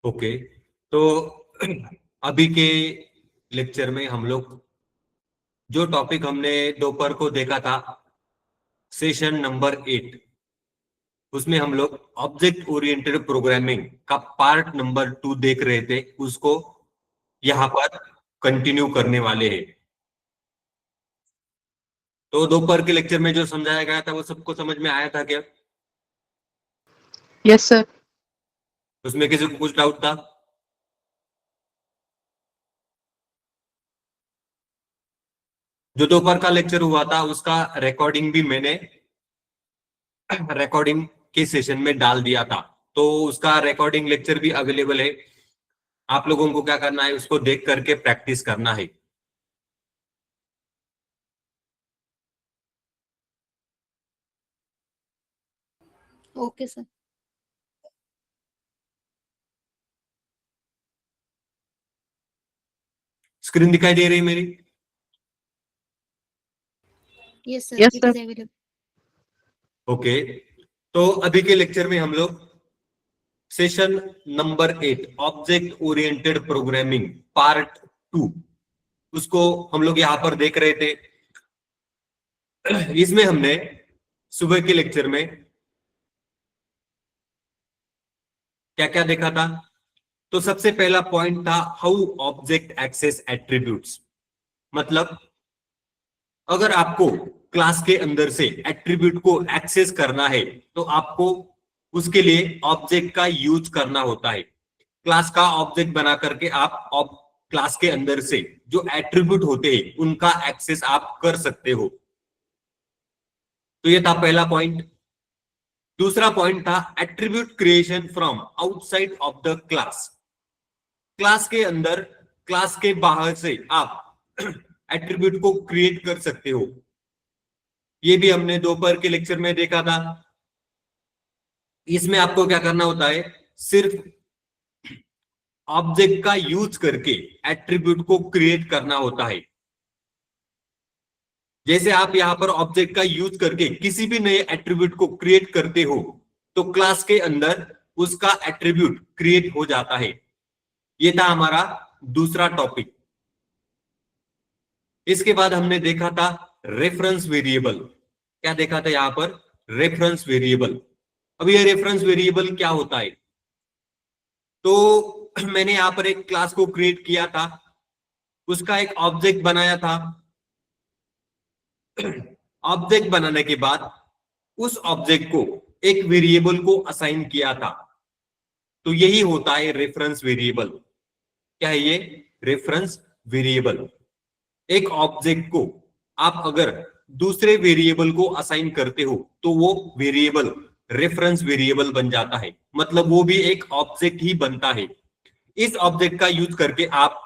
Okay, तो अभी के लेक्चर में हम लोग जो टॉपिक हमने दोपहर को देखा था, सेशन नंबर 8, उसमें हम लोग ऑब्जेक्ट ओरिएंटेड प्रोग्रामिंग का पार्ट नंबर 2 देख रहे थे। उसको यहाँ पर कंटिन्यू करने वाले हैं। तो दोपहर के लेक्चर में जो समझाया गया था वो सबको समझ में आया था क्या? Yes sir. उसमें किसी को कुछ डाउट था? जो दोपहर का लेक्चर हुआ था उसका रिकॉर्डिंग भी मैंने रिकॉर्डिंग के सेशन में डाल दिया था, तो उसका रिकॉर्डिंग लेक्चर भी अवेलेबल है। आप लोगों को क्या करना है, उसको देख करके प्रैक्टिस करना है। Okay sir. स्क्रीन दिखाई दे रही है मेरी? Yes sir, Yes, it sir. Is available. Okay, तो अभी के लेक्चर में हम लोग session number 8 object oriented programming part 2 उसको हम लोग यहां पर देख रहे थे। इसमें हमने सुबह के लेक्चर में क्या क्या देखा था? तो सबसे पहला पॉइंट था हाउ ऑब्जेक्ट एक्सेस एट्रीब्यूट्स। मतलब अगर आपको क्लास के अंदर से एट्रीब्यूट को एक्सेस करना है तो आपको उसके लिए ऑब्जेक्ट का यूज करना होता है। क्लास का ऑब्जेक्ट बना करके आप क्लास के अंदर से जो एट्रीब्यूट होते हैं उनका एक्सेस आप कर सकते हो। तो ये था पहला पॉइंट। दूसरा पॉइंट था attribute creation from outside of the class. Class के अंदर, क्लास के बाहर से आप एट्रीब्यूट को क्रिएट कर सकते हो। ये भी हमने दोपहर के लेक्चर में देखा था। इसमें आपको क्या करना होता है, सिर्फ ऑब्जेक्ट का यूज करके एट्रीब्यूट को क्रिएट करना होता है। जैसे आप यहां पर ऑब्जेक्ट का यूज करके किसी भी नए एट्रीब्यूट को क्रिएट करते हो तो क्लास के अंदर उसका एट्रीब्यूट क्रिएट हो जाता है। ये था हमारा दूसरा टॉपिक। इसके बाद हमने देखा था रेफरेंस वेरिएबल। क्या देखा था यहां पर? Reference variable. अब ये रेफरेंस वेरिएबल क्या होता है? तो मैंने यहां पर एक क्लास को क्रिएट किया था, उसका एक ऑब्जेक्ट बनाया था। ऑब्जेक्ट बनाने के बाद उस ऑब्जेक्ट को एक वेरिएबल को असाइन किया था, तो यही होता है रेफरेंस वेरिएबल। क्या है ये? Reference variable. एक ऑब्जेक्ट को आप अगर दूसरे वेरिएबल को असाइन करते हो तो वो वेरिएबल रेफरेंस वेरिएबल बन जाता है। मतलब वो भी एक ऑब्जेक्ट ही बनता है। इस ऑब्जेक्ट का यूज करके आप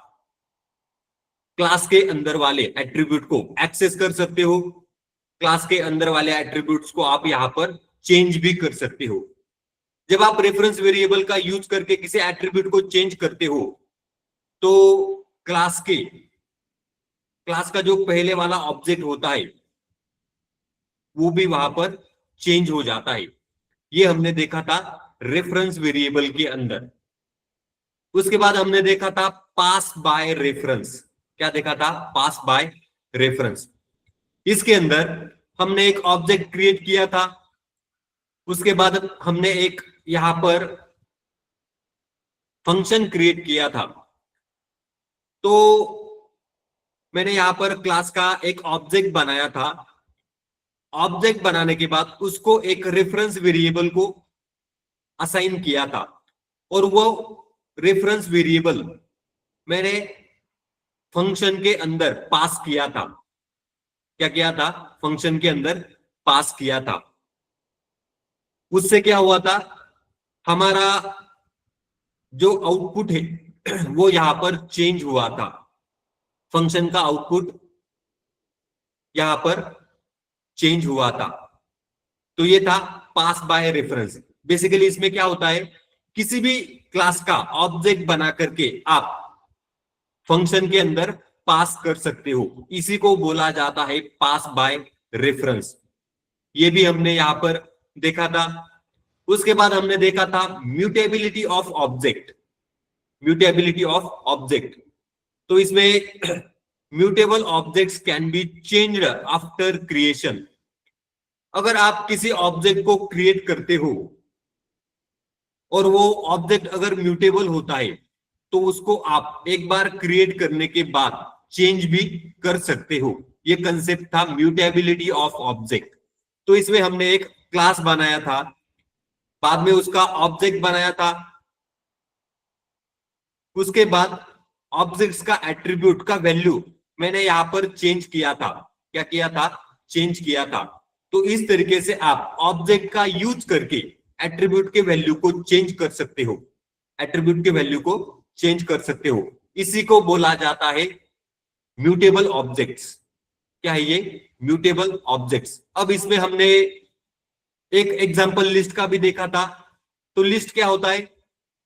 क्लास के अंदर वाले एट्रीब्यूट को एक्सेस कर सकते हो। क्लास के अंदर वाले एट्रीब्यूट्स को आप यहां पर चेंज भी कर सकते हो। जब आप रेफरेंस वेरिएबल का यूज करके किसी एट्रीब्यूट को चेंज करते हो तो क्लास का जो पहले वाला ऑब्जेक्ट होता है वो भी वहां पर चेंज हो जाता है। ये हमने देखा था रेफरेंस वेरिएबल के अंदर। उसके बाद हमने देखा था पास बाय रेफरेंस। क्या देखा था? पास बाय रेफरेंस। इसके अंदर हमने एक ऑब्जेक्ट क्रिएट किया था, उसके बाद हमने एक यहां पर फंक्शन क्रिएट किया था। तो मैंने यहां पर क्लास का एक ऑब्जेक्ट बनाया था। ऑब्जेक्ट बनाने के बाद उसको एक रेफरेंस वेरिएबल को असाइन किया था और वो रेफरेंस वेरिएबल मैंने फंक्शन के अंदर पास किया था। क्या किया था? फंक्शन के अंदर पास किया था। उससे क्या हुआ था, हमारा जो आउटपुट है वो यहां पर चेंज हुआ था। फंक्शन का आउटपुट यहां पर चेंज हुआ था। तो ये था पास बाय रेफरेंस। बेसिकली इसमें क्या होता है, किसी भी क्लास का ऑब्जेक्ट बना करके आप फंक्शन के अंदर पास कर सकते हो। इसी को बोला जाता है पास बाय रेफरेंस। ये भी हमने यहां पर देखा था। उसके बाद हमने देखा था mutability of object. Mutability of object. तो इसमें mutable objects can be changed after creation. अगर आप किसी ऑब्जेक्ट को क्रिएट करते हो और वो ऑब्जेक्ट अगर म्यूटेबल होता है तो उसको आप एक बार क्रिएट करने के बाद चेंज भी कर सकते हो। ये कंसेप्ट था म्यूटेबिलिटी ऑफ ऑब्जेक्ट। तो इसमें हमने एक क्लास बनाया था, बाद में उसका ऑब्जेक्ट बनाया था, उसके बाद ऑब्जेक्ट्स का एट्रीब्यूट का वैल्यू मैंने यहां पर चेंज किया था। क्या किया था? चेंज किया था। तो इस तरीके से आप ऑब्जेक्ट का यूज करके एट्रीब्यूट के वैल्यू को चेंज कर सकते हो, एट्रीब्यूट के वैल्यू को चेंज कर सकते हो। इसी को बोला जाता है म्यूटेबल ऑब्जेक्ट्स। क्या है ये? Mutable objects. अब इसमें हमने एक एग्जांपल लिस्ट का भी देखा था। तो लिस्ट क्या होता है?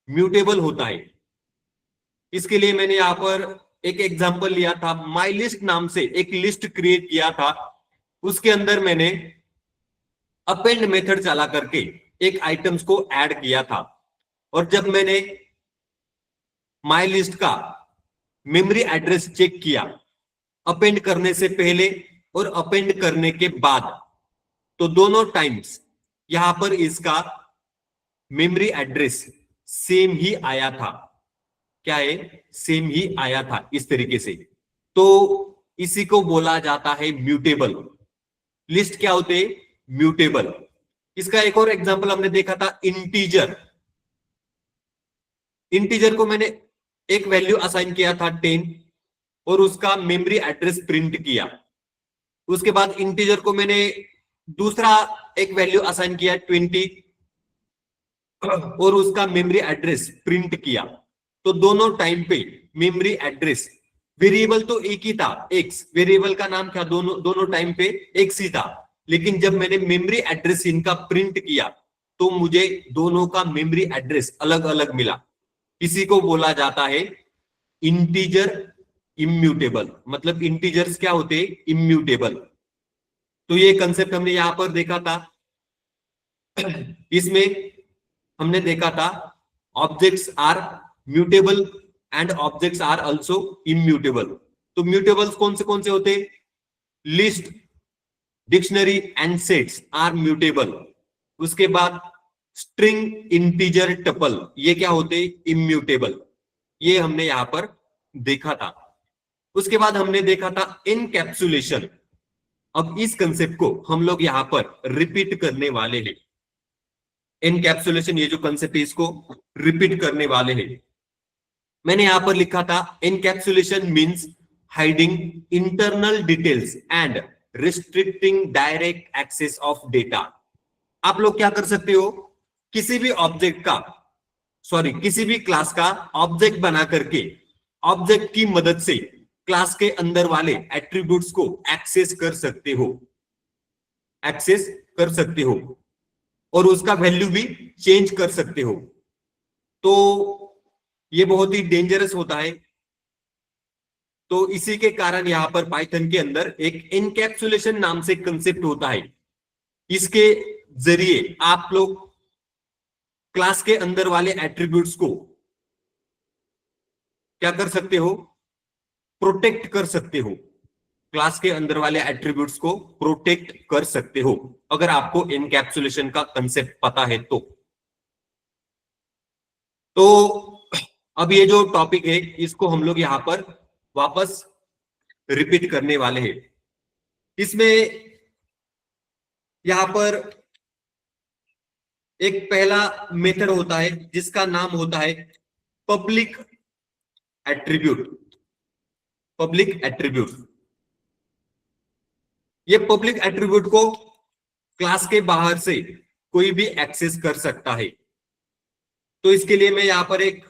म्यूटेबल होता है। इसके लिए मैंने यहां पर एक एग्जांपल लिया था, माई लिस्ट नाम से एक लिस्ट क्रिएट किया था। उसके अंदर मैंने अपेंड मेथड चला करके एक आइटम्स को ऐड किया था। और जब मैंने माई लिस्ट का मेमोरी एड्रेस चेक किया अपेंड करने से पहले और अपेंड करने के बाद, तो दोनों टाइम्स यहां पर इसका मेमोरी एड्रेस सेम ही आया था। क्या है? सेम ही आया था इस तरीके से। तो इसी को बोला जाता है म्यूटेबल। लिस्ट क्या होते हैं? म्यूटेबल। इसका एक और एग्जांपल हमने देखा था, इंटीजर। इंटीजर को मैंने एक वैल्यू असाइन किया था 10 और उसका मेमोरी एड्रेस प्रिंट किया। उसके बाद इंटीजर को मैंने दूसरा एक वैल्यू असाइन किया 20 और उसका मेमोरी एड्रेस प्रिंट किया। तो दोनों टाइम पे मेमोरी एड्रेस, वेरिएबल तो एक ही था, एक्स, वेरिएबल का नाम क्या, दोनों टाइम पे एक्स ही था। लेकिन जब मैंने मेमोरी एड्रेस इनका प्रिंट किया तो मुझे दोनों का मेमोरी एड्रेस अलग अलग मिला। इसी को बोला जाता है इंटीजर इम्यूटेबल। मतलब इंटीजर्स क्या होते हैं? इम्यूटेबल। तो ये कंसेप्ट हमने यहां पर देखा था। इसमें हमने देखा था objects are mutable and objects are also immutable. तो म्यूटेबल्स कौन से होते? List, dictionary and sets are mutable. उसके बाद स्ट्रिंग, इंटीजर, टपल, ये क्या होते? इम्यूटेबल। ये हमने यहां पर देखा था। उसके बाद हमने देखा था इनकैप्सुलेशन। अब इस कंसेप्ट को हम लोग यहां पर रिपीट करने वाले हैं। इनकैप्सुलेशन, ये जो कंसेप्ट है इसको रिपीट करने वाले हैं। मैंने यहां पर लिखा था encapsulation means hiding internal details and restricting direct access of data. आप लोग क्या कर सकते हो? किसी भी ऑब्जेक्ट का, किसी भी क्लास का ऑब्जेक्ट बना करके ऑब्जेक्ट की मदद से क्लास के अंदर वाले एट्रीब्यूट्स को एक्सेस कर सकते हो, एक्सेस कर सकते हो और उसका वैल्यू भी चेंज कर सकते हो। तो ये बहुत ही डेंजरस होता है। तो इसी के कारण यहां पर पाइथन के अंदर एक इनकैप्सुलेशन नाम से कंसेप्ट होता है। इसके जरिए आप लोग क्लास के अंदर वाले एट्रीब्यूट्स को क्या कर सकते हो? प्रोटेक्ट कर सकते हो। क्लास के अंदर वाले एट्रीब्यूट्स को प्रोटेक्ट कर सकते हो अगर आपको इनकैप्सुलेशन का कंसेप्ट पता है तो अब ये जो टॉपिक है इसको हम लोग यहां पर वापस रिपीट करने वाले हैं। इसमें यहां पर एक पहला मेथड होता है जिसका नाम होता है पब्लिक एट्रीब्यूट। पब्लिक एट्रीब्यूट, ये पब्लिक एट्रीब्यूट को क्लास के बाहर से कोई भी एक्सेस कर सकता है। तो इसके लिए मैं यहां पर एक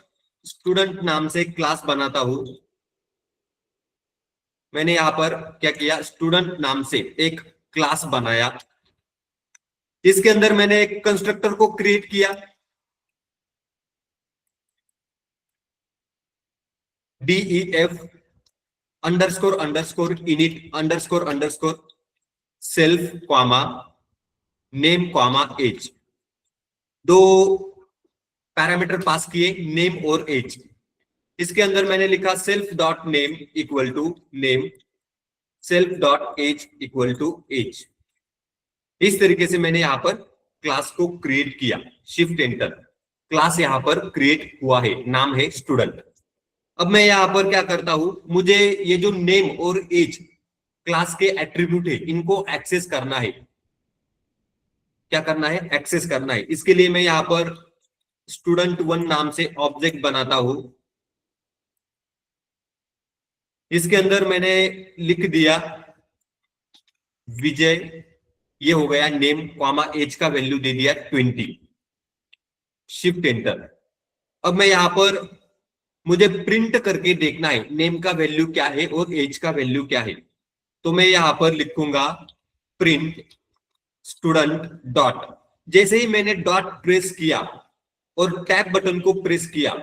स्टूडेंट नाम से क्लास बनाता हूं। मैंने यहां पर क्या किया? स्टूडेंट नाम से एक क्लास बनाया। इसके अंदर मैंने एक कंस्ट्रक्टर को क्रिएट किया, DEF underscore underscore init underscore underscore self comma name comma age. दो पैरामीटर पास किए, नेम और एज। इसके अंदर मैंने लिखा self dot name equal to name, self dot age equal to age. इस तरीके से मैंने यहां पर क्लास को क्रिएट किया। शिफ्ट एंटर, क्लास यहां पर क्रिएट हुआ है, नाम है स्टूडेंट। अब मैं यहां पर क्या करता हूं, मुझे ये जो नेम और एज क्लास के एट्रीब्यूट है इनको एक्सेस करना है। क्या करना है? एक्सेस करना है। इसके लिए मैं यहां पर student1 नाम से ऑब्जेक्ट बनाता हूं। इसके अंदर मैंने लिख दिया विजय, ये हो गया नेम कॉमा एज का वैल्यू दे दिया 20। Shift enter. अब मैं यहां पर मुझे प्रिंट करके देखना है नेम का वैल्यू क्या है और एज का वैल्यू क्या है। तो मैं यहां पर लिखूंगा प्रिंट स्टूडेंट डॉट। जैसे ही मैंने डॉट प्रेस किया और टैब बटन को प्रेस किया,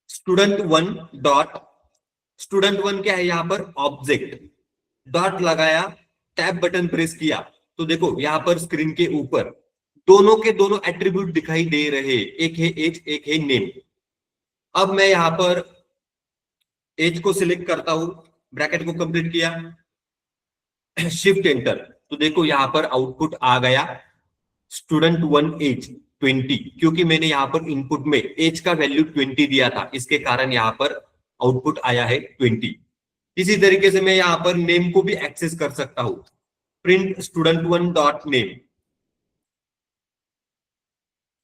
student1 डॉट, student1 क्या है यहां पर? ऑब्जेक्ट। डॉट लगाया, टैब बटन प्रेस किया, तो देखो यहां पर स्क्रीन के ऊपर दोनों के दोनों एट्रीब्यूट दिखाई दे रहे, एक है एज, एक है नेम। अब मैं यहां पर एज को सिलेक्ट करता हूं, ब्रैकेट को कंप्लीट किया, शिफ्ट एंटर, तो देखो यहां पर आउटपुट आ गया student1 एज 20, क्योंकि मैंने यहां पर इनपुट में एज का वैल्यू 20 दिया था, इसके कारण यहां पर आउटपुट आया है 20। इसी तरीके से मैं यहां पर नेम को भी एक्सेस कर सकता हूं, print student1 dot name,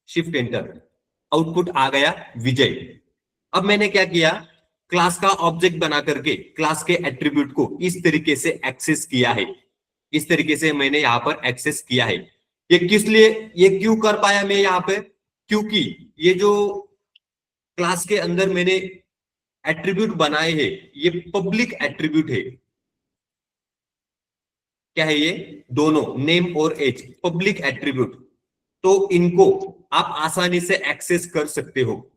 shift enter, output आ गया विजय। अब मैंने क्या किया, क्लास का ऑब्जेक्ट बना करके क्लास के एट्रीब्यूट को इस तरीके से एक्सेस किया है। इस तरीके से मैंने यहां पर एक्सेस किया है। ये किस लिए, ये क्यों कर पाया मैं यहां पे? क्योंकि ये जो क्लास के अंदर मैंने एट्रीब्यूट बनाए हैं ये पब्लिक एट्रीब्यूट है। क्या है ये? दोनों नेम और एज पब्लिक एट्रीब्यूट, तो इनको आप आसानी से एक्सेस कर सकते हो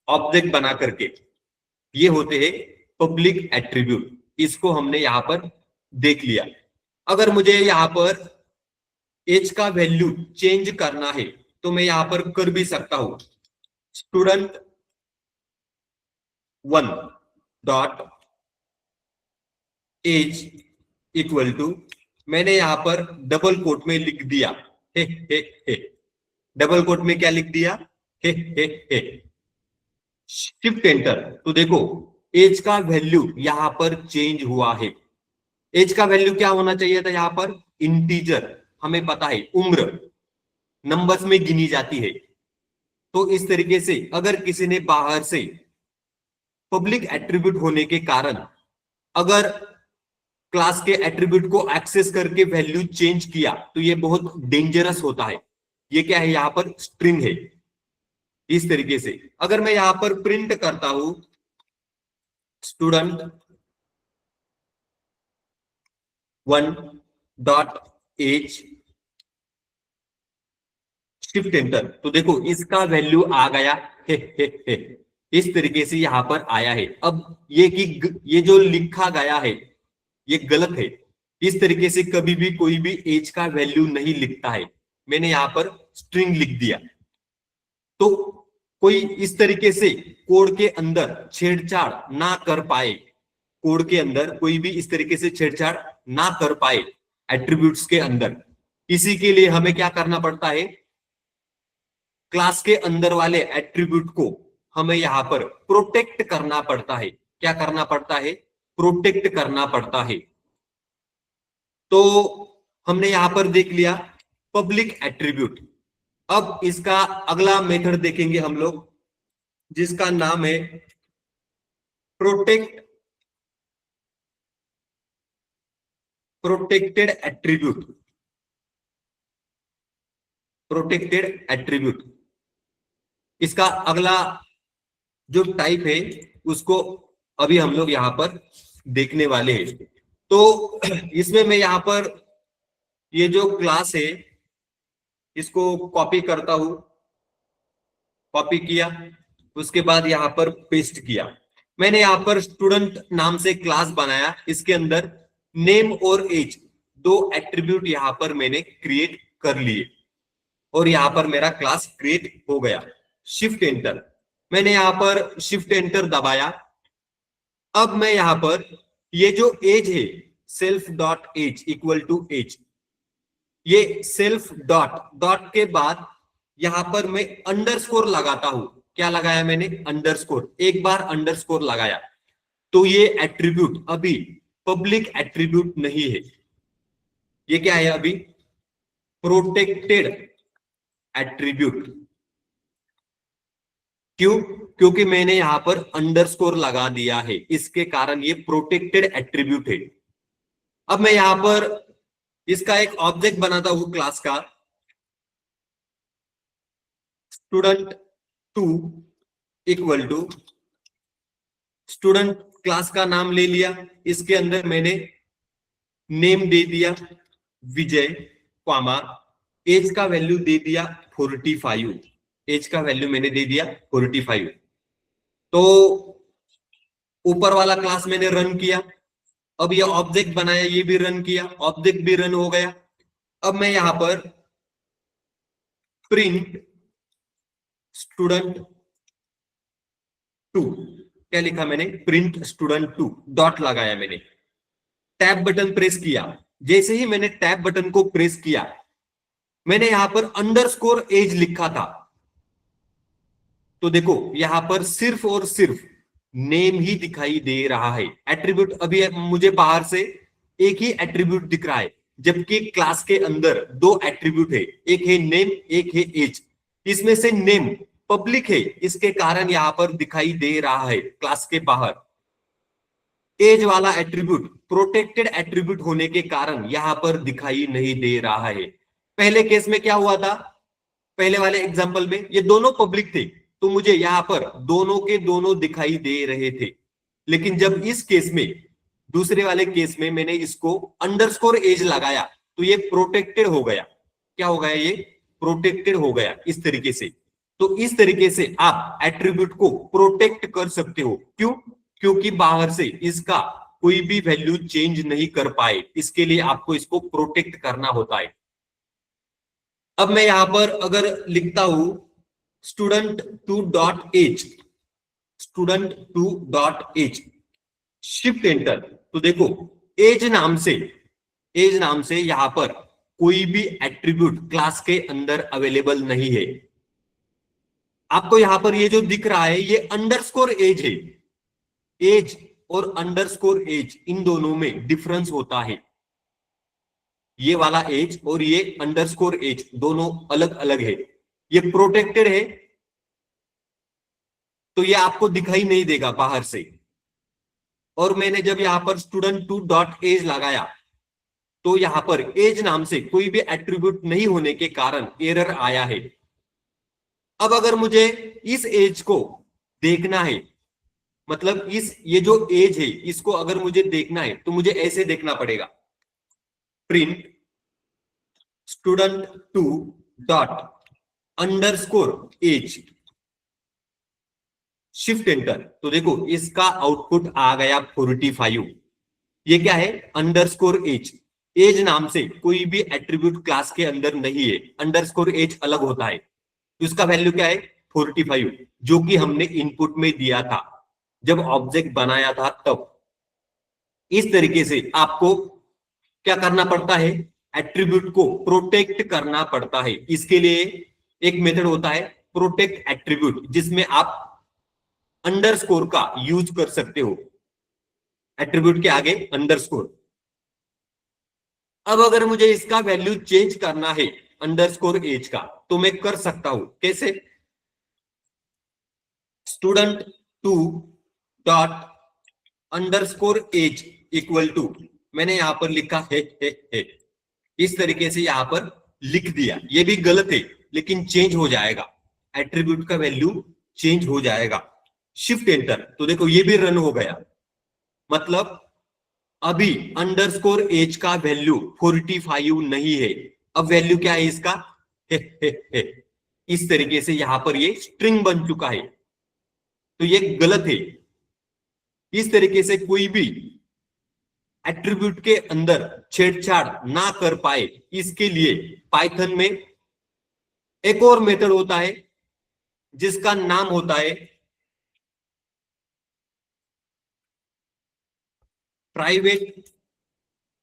ऑब्जेक्ट बना करके। ये होते हैं पब्लिक एट्रीब्यूट, इसको हमने यहां पर देख लिया। अगर मुझे यहां पर एज का वैल्यू चेंज करना है तो मैं यहां पर कर भी सकता हूं, student1 dot age equal to, मैंने यहां पर डबल कोट में लिख दिया हे हे हे। डबल कोट में क्या लिख दिया? हे हे हे। शिफ्ट एंटर, तो देखो एज का वैल्यू यहां पर चेंज हुआ है। एज का वैल्यू क्या होना चाहिए था यहां पर? इंटीजर। हमें पता है उम्र नंबर्स में गिनी जाती है। तो इस तरीके से अगर किसी ने बाहर से पब्लिक एट्रीब्यूट होने के कारण अगर क्लास के एट्रीब्यूट को एक्सेस करके वैल्यू चेंज किया तो ये बहुत डेंजरस होता है। ये क्या है? यहां पर स्ट्रिंग है। इस तरीके से अगर मैं यहां पर प्रिंट करता हूं student1 dot age, shift enter, तो देखो इसका वैल्यू आ गया हे। इस तरीके से यहां पर आया है। अब ये कि ये जो लिखा गया है ये गलत है। इस तरीके से कभी भी कोई भी एज का वैल्यू नहीं लिखता है। मैंने यहां पर स्ट्रिंग लिख दिया। तो कोई इस तरीके से कोड के अंदर छेड़छाड़ ना कर पाए, कोड के अंदर कोई भी इस तरीके से छेड़छाड़ ना कर पाए एट्रीब्यूट्स के अंदर। इसी के लिए हमें क्या करना पड़ता है, क्लास के अंदर वाले एट्रीब्यूट को हमें यहां पर प्रोटेक्ट करना पड़ता है। क्या करना पड़ता है? प्रोटेक्ट करना पड़ता है। तो हमने यहां पर देख लिया पब्लिक एट्रीब्यूट। अब इसका अगला मेथड देखेंगे हम लोग, जिसका नाम है प्रोटेक्टेड एट्रीब्यूट। प्रोटेक्टेड एट्रीब्यूट, इसका अगला जो टाइप है उसको अभी हम लोग यहां पर देखने वाले हैं। तो इसमें मैं यहां पर ये जो क्लास है इसको कॉपी करता हूं, कॉपी किया, उसके बाद यहां पर पेस्ट किया। मैंने यहां पर स्टूडेंट नाम से क्लास बनाया, इसके अंदर नेम और एज दो एट्रीब्यूट यहां पर मैंने क्रिएट कर लिए और यहां पर मेरा क्लास क्रिएट हो गया। शिफ्ट एंटर, मैंने यहां पर शिफ्ट एंटर दबाया। अब मैं यहां पर ये जो एज है self dot age equal to age, ये सेल्फ डॉट डॉट के बाद यहां पर मैं अंडरस्कोर लगाता हूं। क्या लगाया मैंने? अंडरस्कोर। एक बार अंडरस्कोर लगाया तो ये एट्रीब्यूट अभी पब्लिक एट्रीब्यूट नहीं है, ये क्या है अभी? Protected attribute. क्यों? क्योंकि मैंने यहां पर अंडरस्कोर लगा दिया है, इसके कारण ये प्रोटेक्टेड एट्रीब्यूट है। अब मैं यहां पर इसका एक ऑब्जेक्ट बनाता हूं क्लास का, student 2 equal to student, class का नाम ले लिया, इसके अंदर मैंने नेम दे दिया विजय, कॉमा एज का वैल्यू दे दिया 45, एज का वैल्यू मैंने दे दिया 45। तो ऊपर वाला क्लास मैंने रन किया, अब ये ऑब्जेक्ट बनाया, ये भी रन किया, ऑब्जेक्ट भी रन हो गया। अब मैं यहां पर प्रिंट स्टूडेंट 2, क्या लिखा मैंने? प्रिंट स्टूडेंट 2 डॉट लगाया मैंने, टैब बटन प्रेस किया। जैसे ही मैंने टैब बटन को प्रेस किया, मैंने यहां पर अंडरस्कोर एज लिखा था, तो देखो यहां पर सिर्फ और सिर्फ नेम ही दिखाई दे रहा है। एट्रीब्यूट अभी मुझे बाहर से एक ही एट्रीब्यूट दिख रहा है, जबकि क्लास के अंदर दो एट्रीब्यूट है, एक है नेम, एक है एज। इसमें से नेम पब्लिक है, इसके कारण यहां पर दिखाई दे रहा है क्लास के बाहर। एज वाला एट्रीब्यूट प्रोटेक्टेड एट्रीब्यूट होने के कारण यहां पर दिखाई नहीं दे रहा है। पहले केस में क्या हुआ था? पहले वाले एग्जांपल में ये दोनों पब्लिक थे, तो मुझे यहां पर दोनों के दोनों दिखाई दे रहे थे। लेकिन जब इस केस में, दूसरे वाले केस में मैंने इसको अंडरस्कोर एज लगाया, तो ये प्रोटेक्टेड हो गया। क्या हो गया? ये प्रोटेक्टेड हो गया इस तरीके से। तो इस तरीके से आप एट्रीब्यूट को प्रोटेक्ट कर सकते हो। क्यों? क्योंकि बाहर से इसका कोई भी वैल्यू चेंज नहीं कर पाए, इसके लिए आपको इसको प्रोटेक्ट करना होता है। अब मैं यहां पर अगर लिखता हूं student 2 dot age, student 2 dot age, shift enter, तो देखो एज नाम से यहां पर कोई भी एट्रीब्यूट क्लास के अंदर अवेलेबल नहीं है। आपको यहां पर ये जो दिख रहा है ये अंडरस्कोर एज है। एज और अंडरस्कोर एज, इन दोनों में डिफरेंस होता है। ये वाला एज और ये अंडरस्कोर एज दोनों अलग अलग है। ये प्रोटेक्टेड है, तो ये आपको दिखाई नहीं देगा बाहर से। और मैंने जब यहां पर स्टूडेंट 2 डॉट एज लगाया, तो यहां पर एज नाम से कोई भी एट्रीब्यूट नहीं होने के कारण एरर आया है। अब अगर मुझे इस एज को देखना है, मतलब ये जो एज है इसको अगर मुझे देखना है, तो मुझे ऐसे देखना पड़ेगा, print student 2 dot underscore age, shift enter, तो देखो इसका आउटपुट आ गया 45। ये क्या है? Underscore as. एज नाम से कोई भी एट्रीब्यूट क्लास के अंदर नहीं है, अंडरस्कोर एज अलग होता है। तो इसका वैल्यू क्या है? 45, जो कि हमने इनपुट में दिया था जब ऑब्जेक्ट बनाया था तब। इस तरीके से आपको क्या करना पड़ता है? एट्रीब्यूट को प्रोटेक्ट करना पड़ता है। इसके लिए एक मेथड होता है प्रोटेक्ट एट्रीब्यूट, जिसमें आप अंडरस्कोर का यूज कर सकते हो, एट्रीब्यूट के आगे अंडरस्कोर। अब अगर मुझे इसका वैल्यू चेंज करना है अंडरस्कोर एज का, तो मैं कर सकता हूं। कैसे? Student 2 dot underscore age equal to, मैंने यहां पर लिखा है इस तरीके से यहां पर लिख दिया। ये भी गलत है, लेकिन चेंज हो जाएगा, एट्रीब्यूट का वैल्यू चेंज हो जाएगा। शिफ्ट एंटर, तो देखो ये भी रन हो गया। मतलब अभी अंडरस्कोर एज का वैल्यू 45 नहीं है, अब वैल्यू क्या है इसका? इस तरीके से यहां पर ये स्ट्रिंग बन चुका है, तो ये गलत है। इस तरीके से कोई भी एट्रीब्यूट के अंदर छेड़छाड़ ना कर पाए, इसके लिए पाइथन में एक और मेथड होता है जिसका नाम होता है प्राइवेट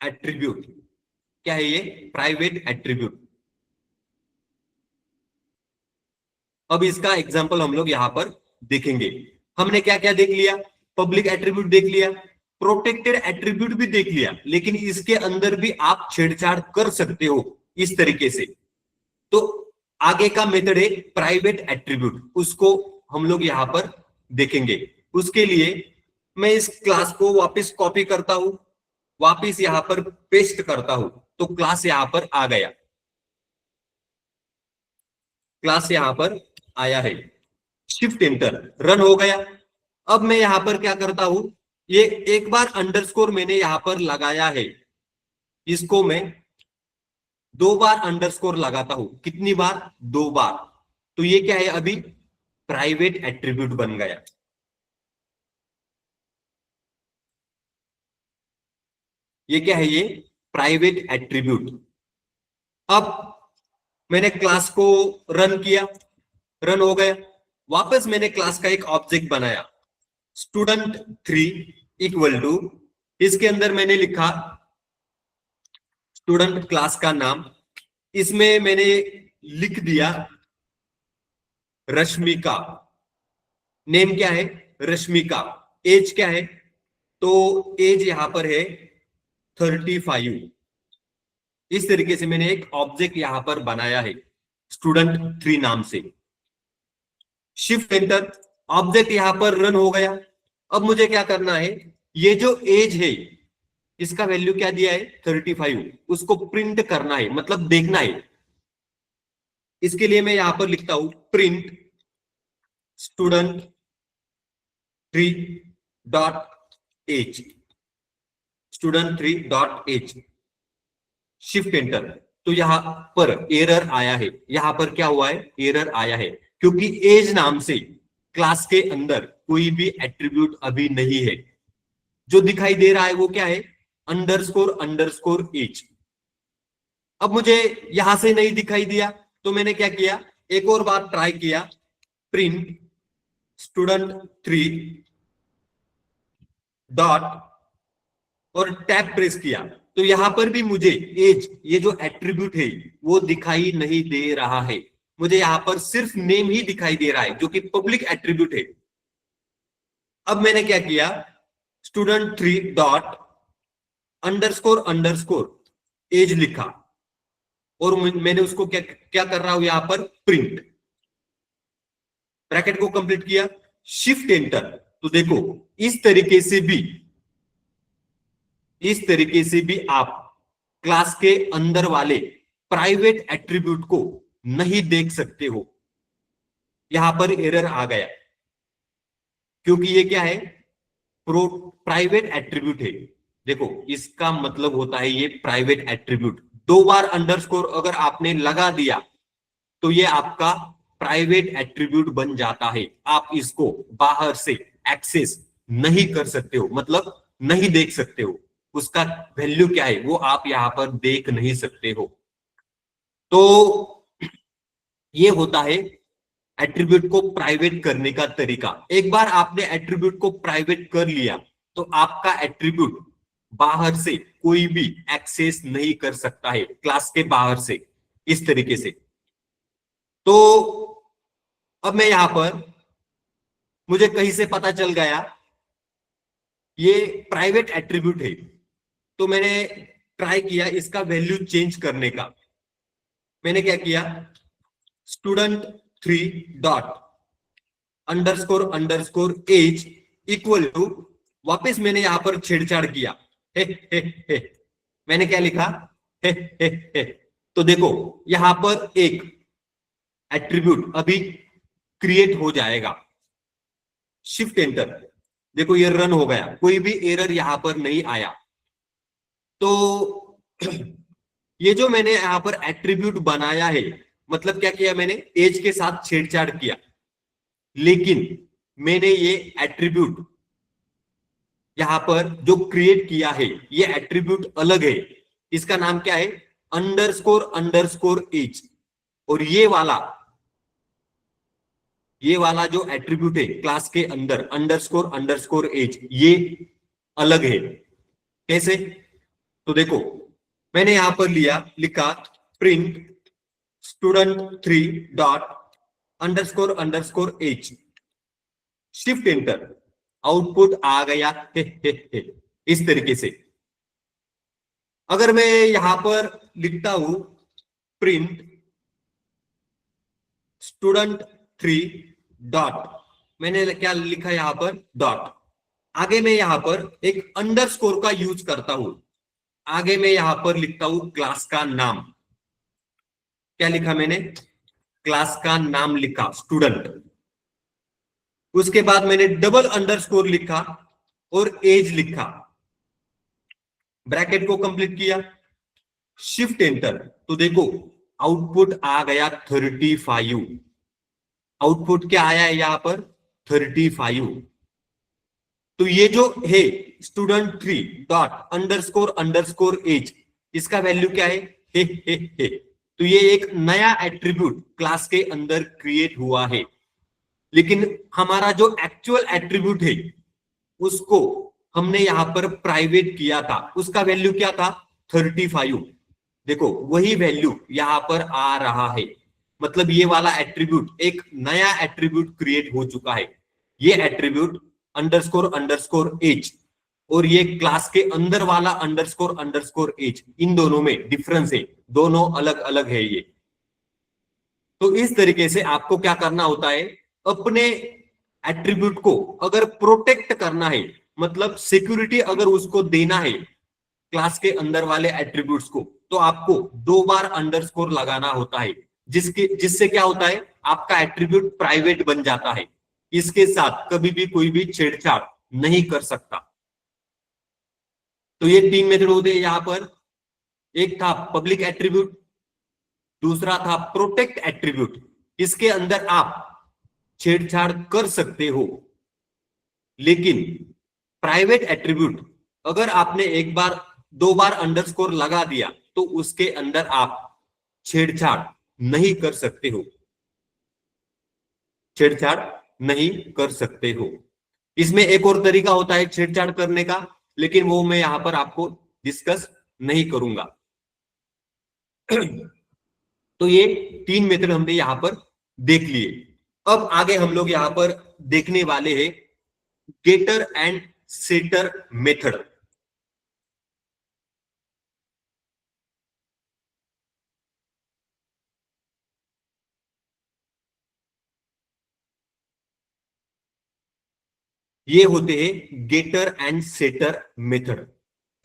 एट्रीब्यूट। क्या है ये? Private attribute. अब इसका एग्जांपल हम लोग यहां पर देखेंगे। हमने क्या क्या देख लिया? पब्लिक एट्रीब्यूट देख लिया, प्रोटेक्टेड एट्रीब्यूट भी देख लिया, लेकिन इसके अंदर भी आप छेड़छाड़ कर सकते हो इस तरीके से। तो आगे का मेथड है प्राइवेट एट्रीब्यूट, उसको हम लोग यहां पर देखेंगे। उसके लिए मैं इस क्लास को वापस कॉपी करता हूं, वापस यहां पर पेस्ट करता हूं, तो क्लास यहां पर आ गया, क्लास यहां पर आया है। शिफ्ट एंटर, रन हो गया। अब मैं यहां पर क्या करता हूं, ये एक बार अंडरस्कोर मैंने यहां पर लगाया है, इसको मैं 2 बार अंडरस्कोर लगाता हूं। कितनी बार? 2 बार। तो ये क्या है? अभी प्राइवेट एट्रीब्यूट बन गया। ये क्या है? ये प्राइवेट एट्रीब्यूट। अब मैंने क्लास को रन किया, रन हो गया। वापस मैंने क्लास का एक ऑब्जेक्ट बनाया, student3 इक्वल टू, इसके अंदर मैंने लिखा स्टूडेंट क्लास का नाम, इसमें मैंने लिख दिया रश्मिका। नेम क्या है? रश्मिका। एज क्या है? तो एज यहां पर है 35। इस तरीके से मैंने एक ऑब्जेक्ट यहां पर बनाया है student3 नाम से। शिफ्ट एंटर, ऑब्जेक्ट यहां पर रन हो गया। अब मुझे क्या करना है, ये जो एज है इसका वैल्यू क्या दिया है? 35, उसको प्रिंट करना है, मतलब देखना है। इसके लिए मैं यहां पर लिखता हूं print student3 dot age, student3 dot age. Shift enter, तो यहां पर एरर आया है। यहां पर क्या हुआ है? एरर आया है, क्योंकि एज नाम से क्लास के अंदर कोई भी एट्रीब्यूट अभी नहीं है। जो दिखाई दे रहा है वो क्या है? Underscore underscore age. अब मुझे यहां से नहीं दिखाई दिया, तो मैंने क्या किया, एक और बार ट्राई किया, प्रिंट student3 डॉट, और टैब प्रेस किया, तो यहां पर भी मुझे एज, ये जो एट्रीब्यूट है वो दिखाई नहीं दे रहा है। मुझे यहां पर सिर्फ नेम ही दिखाई दे रहा है, जो कि पब्लिक एट्रीब्यूट है। अब मैंने क्या किया, student3 dot underscore underscore as लिखा, और मैंने उसको क्या क्या कर रहा हूं यहां पर, प्रिंट। ब्रैकेट को कंप्लीट किया, शिफ्ट एंटर। तो देखो इस तरीके से भी, इस तरीके से भी आप क्लास के अंदर वाले प्राइवेट एट्रीब्यूट को नहीं देख सकते हो। यहां पर एरर आ गया, क्योंकि ये क्या है, प्राइवेट एट्रीब्यूट है। देखो इसका मतलब होता है ये प्राइवेट एट्रीब्यूट। 2 बार अंडरस्कोर अगर आपने लगा दिया तो ये आपका प्राइवेट एट्रीब्यूट बन जाता है। आप इसको बाहर से एक्सेस नहीं कर सकते हो, मतलब नहीं देख सकते हो। उसका वैल्यू क्या है वो आप यहां पर देख नहीं सकते हो। तो ये होता है एट्रीब्यूट को प्राइवेट करने का तरीका। एक बार आपने एट्रीब्यूट को प्राइवेट कर लिया तो आपका एट्रीब्यूट बाहर से कोई भी एक्सेस नहीं कर सकता है, क्लास के बाहर से, इस तरीके से। तो अब मैं यहां पर, मुझे कहीं से पता चल गया ये प्राइवेट एट्रीब्यूट है, तो मैंने ट्राई किया इसका वैल्यू चेंज करने का। मैंने क्या किया, student3 dot underscore underscore age equal to, वापस मैंने यहां पर छेड़छाड़ किया, हे। मैंने क्या लिखा, हे। तो देखो यहां पर एक एट्रीब्यूट अभी क्रिएट हो जाएगा। शिफ्ट एंटर, देखो ये रन हो गया, कोई भी एरर यहां पर नहीं आया। तो ये जो मैंने यहां पर एट्रीब्यूट बनाया है, मतलब क्या किया मैंने, एज के साथ छेड़छाड़ किया, लेकिन मैंने ये एट्रीब्यूट यहां पर जो क्रिएट किया है ये एट्रीब्यूट अलग है। इसका नाम क्या है, अंडरस्कोर अंडरस्कोर एज। और ये वाला ये वाला जो एट्रीब्यूट है क्लास के अंदर अंडरस्कोर अंडरस्कोर एज, ये अलग है। कैसे? तो देखो, मैंने यहां पर लिखा print student3 dot underscore underscore age, shift enter, output आ गया हे। इस तरीके से अगर मैं यहां पर लिखता हूं प्रिंट student3 डॉट, मैंने क्या लिखा यहां पर डॉट, आगे मैं यहां पर एक अंडरस्कोर का यूज करता हूं, आगे मैं यहां पर लिखता हूं क्लास का नाम। क्या लिखा मैंने? क्लास का नाम लिखा स्टूडेंट। उसके बाद मैंने डबल अंडरस्कोर लिखा और एज लिखा, ब्रैकेट को कंप्लीट किया, शिफ्ट एंटर। तो देखो आउटपुट आ गया 35। आउटपुट क्या आया है यहां पर? 35। तो ये जो है student3 dot underscore underscore age, इसका वैल्यू क्या है? हे। तो ये एक नया एट्रीब्यूट क्लास के अंदर क्रिएट हुआ है, लेकिन हमारा जो एक्चुअल एट्रीब्यूट है उसको हमने यहां पर प्राइवेट किया था, उसका वैल्यू क्या था? 35। देखो वही वैल्यू यहां पर आ रहा है, मतलब ये वाला एट्रीब्यूट एक नया एट्रीब्यूट क्रिएट हो चुका है। ये एट्रीब्यूट अंडरस्कोर अंडरस्कोर एज और ये क्लास के अंदर वाला अंडरस्कोर अंडरस्कोर एज, इन दोनों में डिफरेंस है, दोनों अलग अलग है ये। तो इस तरीके से आपको क्या करना होता है, अपने एट्रीब्यूट को अगर प्रोटेक्ट करना है, मतलब सिक्योरिटी अगर उसको देना है क्लास के अंदर वाले एट्रीब्यूट्स को, तो आपको 2 बार अंडरस्कोर लगाना होता है, जिससे क्या होता है, आपका एट्रीब्यूट प्राइवेट बन जाता है, इसके साथ कभी भी कोई भी छेड़छाड़ नहीं कर सकता। तो ये 3 मेथड होते हैं यहां पर। एक था पब्लिक एट्रीब्यूट, दूसरा था प्रोटेक्ट एट्रीब्यूट, इसके अंदर आप छेड़छाड़ कर सकते हो, लेकिन प्राइवेट एट्रीब्यूट अगर आपने एक बार 2 बार अंडरस्कोर लगा दिया तो उसके अंदर आप छेड़छाड़ नहीं कर सकते हो, छेड़छाड़ नहीं कर सकते हो। इसमें एक और तरीका होता है छेड़छाड़ करने का, लेकिन वो मैं यहां पर आपको डिस्कस नहीं करूंगा। तो ये 3 मेथड हमने यहां पर देख लिए। अब आगे हम लोग यहां पर देखने वाले हैं गेटर एंड सेटर मेथड। ये होते हैं गेटर एंड सेटर मेथड,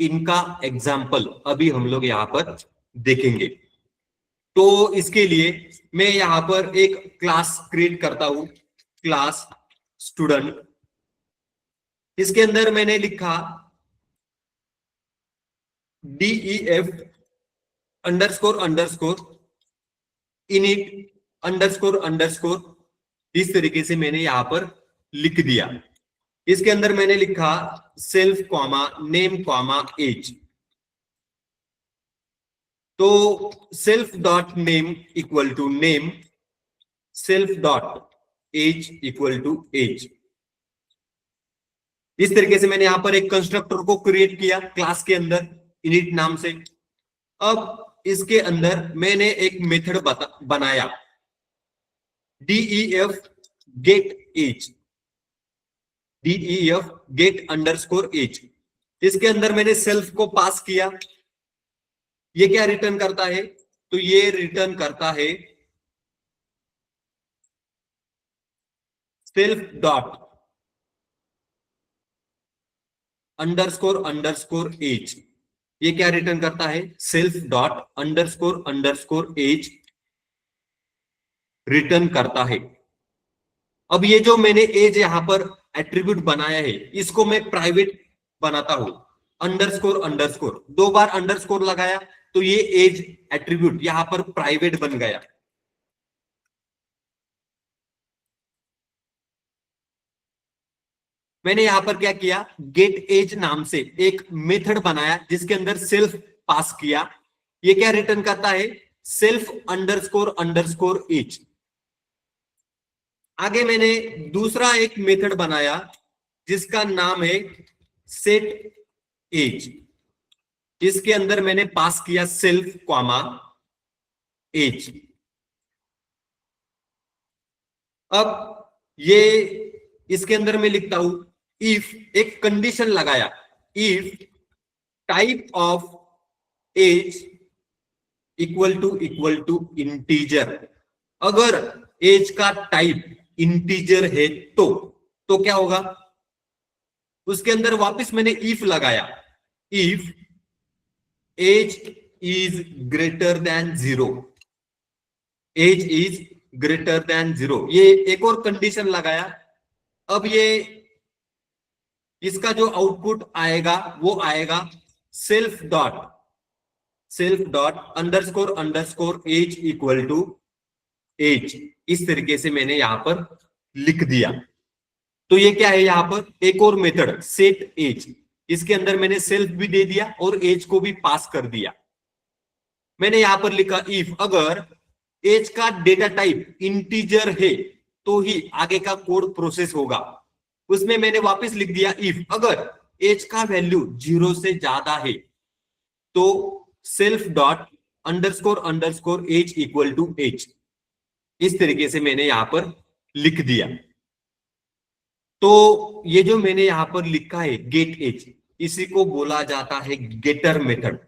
इनका एग्जाम्पल अभी हम लोग यहां पर देखेंगे। तो इसके लिए मैं यहां पर एक क्लास क्रिएट करता हूं, क्लास स्टूडेंट। इसके अंदर मैंने लिखा DEF underscore underscore init underscore underscore, इस तरीके से मैंने यहां पर लिख दिया। इसके अंदर मैंने लिखा self comma name comma age. तो self dot name equal to name, self dot age equal to age. इस तरीके से मैंने यहां पर एक कंस्ट्रक्टर को क्रिएट किया क्लास के अंदर इनिट नाम से। अब इसके अंदर मैंने एक मेथड बनाया DEF get age, DEF get underscore age. इसके अंदर मैंने सेल्फ को पास किया। ये क्या रिटर्न करता है? तो ये रिटर्न करता है self dot underscore underscore age. ये क्या रिटर्न करता है? Self dot underscore underscore age return करता है। अब ये जो मैंने एज यहां पर एट्रीब्यूट बनाया है, इसको मैं प्राइवेट बनाता हूं, अंडरस्कोर अंडरस्कोर 2 बार अंडरस्कोर लगाया, तो ये एज एट्रीब्यूट यहां पर प्राइवेट बन गया। मैंने यहां पर क्या किया, गेट एज नाम से एक मेथड बनाया जिसके अंदर सेल्फ पास किया। ये क्या रिटर्न करता है? Self underscore underscore age. आगे मैंने दूसरा एक मेथड बनाया जिसका नाम है सेट एज। इसके अंदर मैंने पास किया सेल्फ कॉमा एज। अब ये इसके अंदर मैं लिखता हूं इफ, एक कंडीशन लगाया, if type of age equal to integer. अगर एज का टाइप इंटीजर है तो क्या होगा, उसके अंदर वापस मैंने इफ लगाया, if age is greater than 0, age is greater than 0, ये एक और कंडीशन लगाया। अब ये इसका जो आउटपुट आएगा वो आएगा self dot underscore age equal to age. इस तरीके से मैंने यहां पर लिख दिया। तो ये क्या है, यहां पर एक और मेथड सेट एज, इसके अंदर मैंने सेल्फ भी दे दिया और एज को भी पास कर दिया। मैंने यहां पर लिखा इफ अगर एज का डेटा टाइप इंटीजर है तो ही आगे का कोड प्रोसेस होगा। उसमें मैंने वापस लिख दिया इफ अगर एज का वैल्यू 0 से ज्यादा है तो self dot underscore age equal to age. इस तरीके से मैंने यहां पर लिख दिया। तो ये जो मैंने यहां पर लिखा है गेट एज, इसी को बोला जाता है गेटर मेथड।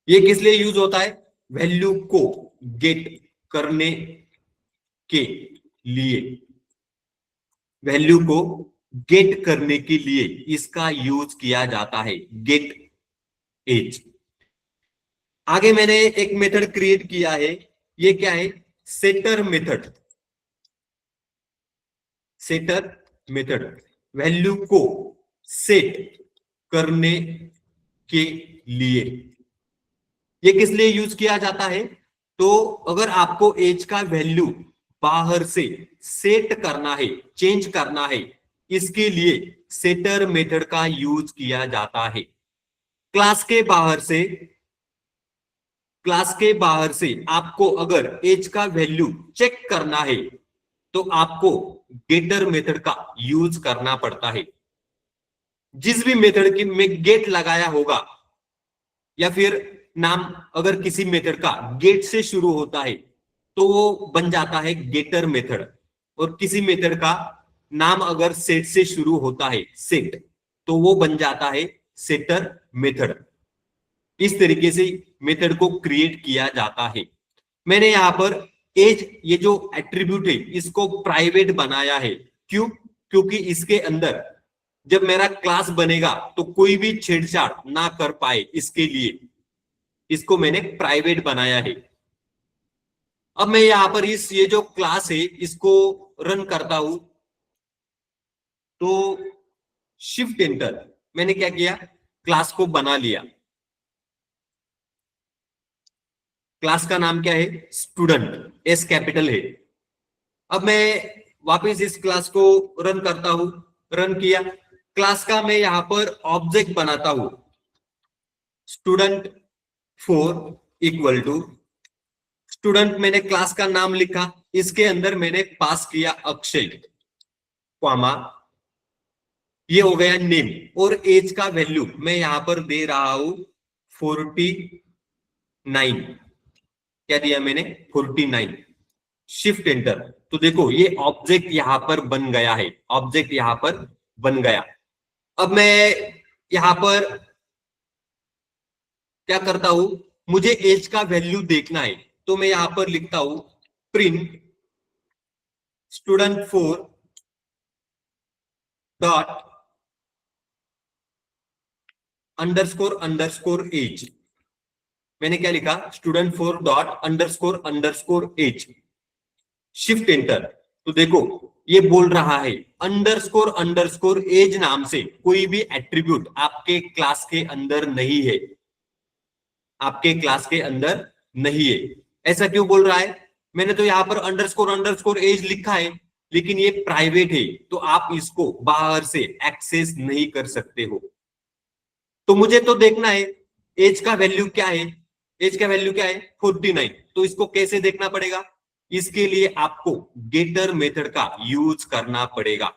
ये किस लिए यूज होता है, वैल्यू को गेट करने के लिए, वैल्यू को गेट करने के लिए इसका यूज किया जाता है गेट एज। आगे मैंने एक मेथड क्रिएट किया है, ये क्या है, setter method. Setter method value को सेट करने के लिए, ये किस लिए यूज किया जाता है, तो अगर आपको एज का वैल्यू बाहर से सेट करना है, चेंज करना है, इसके लिए सेटर मेथड का यूज किया जाता है। क्लास के बाहर से आपको अगर एज का वैल्यू चेक करना है तो आपको गेटर मेथड का यूज करना पड़ता है। जिस भी मेथड की में गेट लगाया होगा या फिर नाम अगर किसी मेथड का गेट से शुरू होता है तो वो बन जाता है गेटर मेथड, और किसी मेथड का नाम अगर सेट से शुरू होता है सेट, तो वो बन जाता है सेटर मेथड। इस तरीके से मेथड को क्रिएट किया जाता है। मैंने यहां पर एज, ये जो एट्रीब्यूट है, इसको प्राइवेट बनाया है। क्यों, क्योंकि इसके अंदर जब मेरा क्लास बनेगा तो कोई भी छेड़छाड़ ना कर पाए, इसके लिए इसको मैंने प्राइवेट बनाया है। अब मैं यहां पर ये जो क्लास है इसको रन करता हूं तो शिफ्ट एंटर, मैंने क्या किया, क्लास को बना लिया। क्लास का नाम क्या है, स्टूडेंट, एस कैपिटल है। अब मैं वापस इस क्लास को रन करता हूं, रन किया। क्लास का मैं यहां पर ऑब्जेक्ट बनाता हूं student4 इक्वल टू स्टूडेंट, मैंने क्लास का नाम लिखा, इसके अंदर मैंने पास किया अक्षय, कॉमा, ये हो गया नेम, और एज का वैल्यू मैं यहां पर दे रहा हूं 49। क्या दिया मैंने, 49। शिफ्ट एंटर, तो देखो ये ऑब्जेक्ट यहां पर बन गया है, ऑब्जेक्ट यहां पर बन गया। अब मैं यहां पर क्या करता हूं, मुझे एज का वैल्यू देखना है तो मैं यहां पर लिखता हूं print student4 dot underscore as. मैंने क्या लिखा, student4 dot underscore age. Shift enter, तो देखो ये बोल रहा है अंडरस्कोर एज नाम से कोई भी एट्रीब्यूट आपके क्लास के अंदर नहीं है, आपके क्लास के अंदर नहीं है। ऐसा क्यों बोल रहा है, मैंने तो यहां पर अंडरस्कोर एज लिखा है, लेकिन ये प्राइवेट है तो आप इसको बाहर से एक्सेस नहीं कर सकते हो। तो मुझे तो देखना है एज का वैल्यू क्या है, एज का वैल्यू क्या है 49, तो इसको कैसे देखना पड़ेगा, इसके लिए आपको गेटर मेथड का यूज करना पड़ेगा।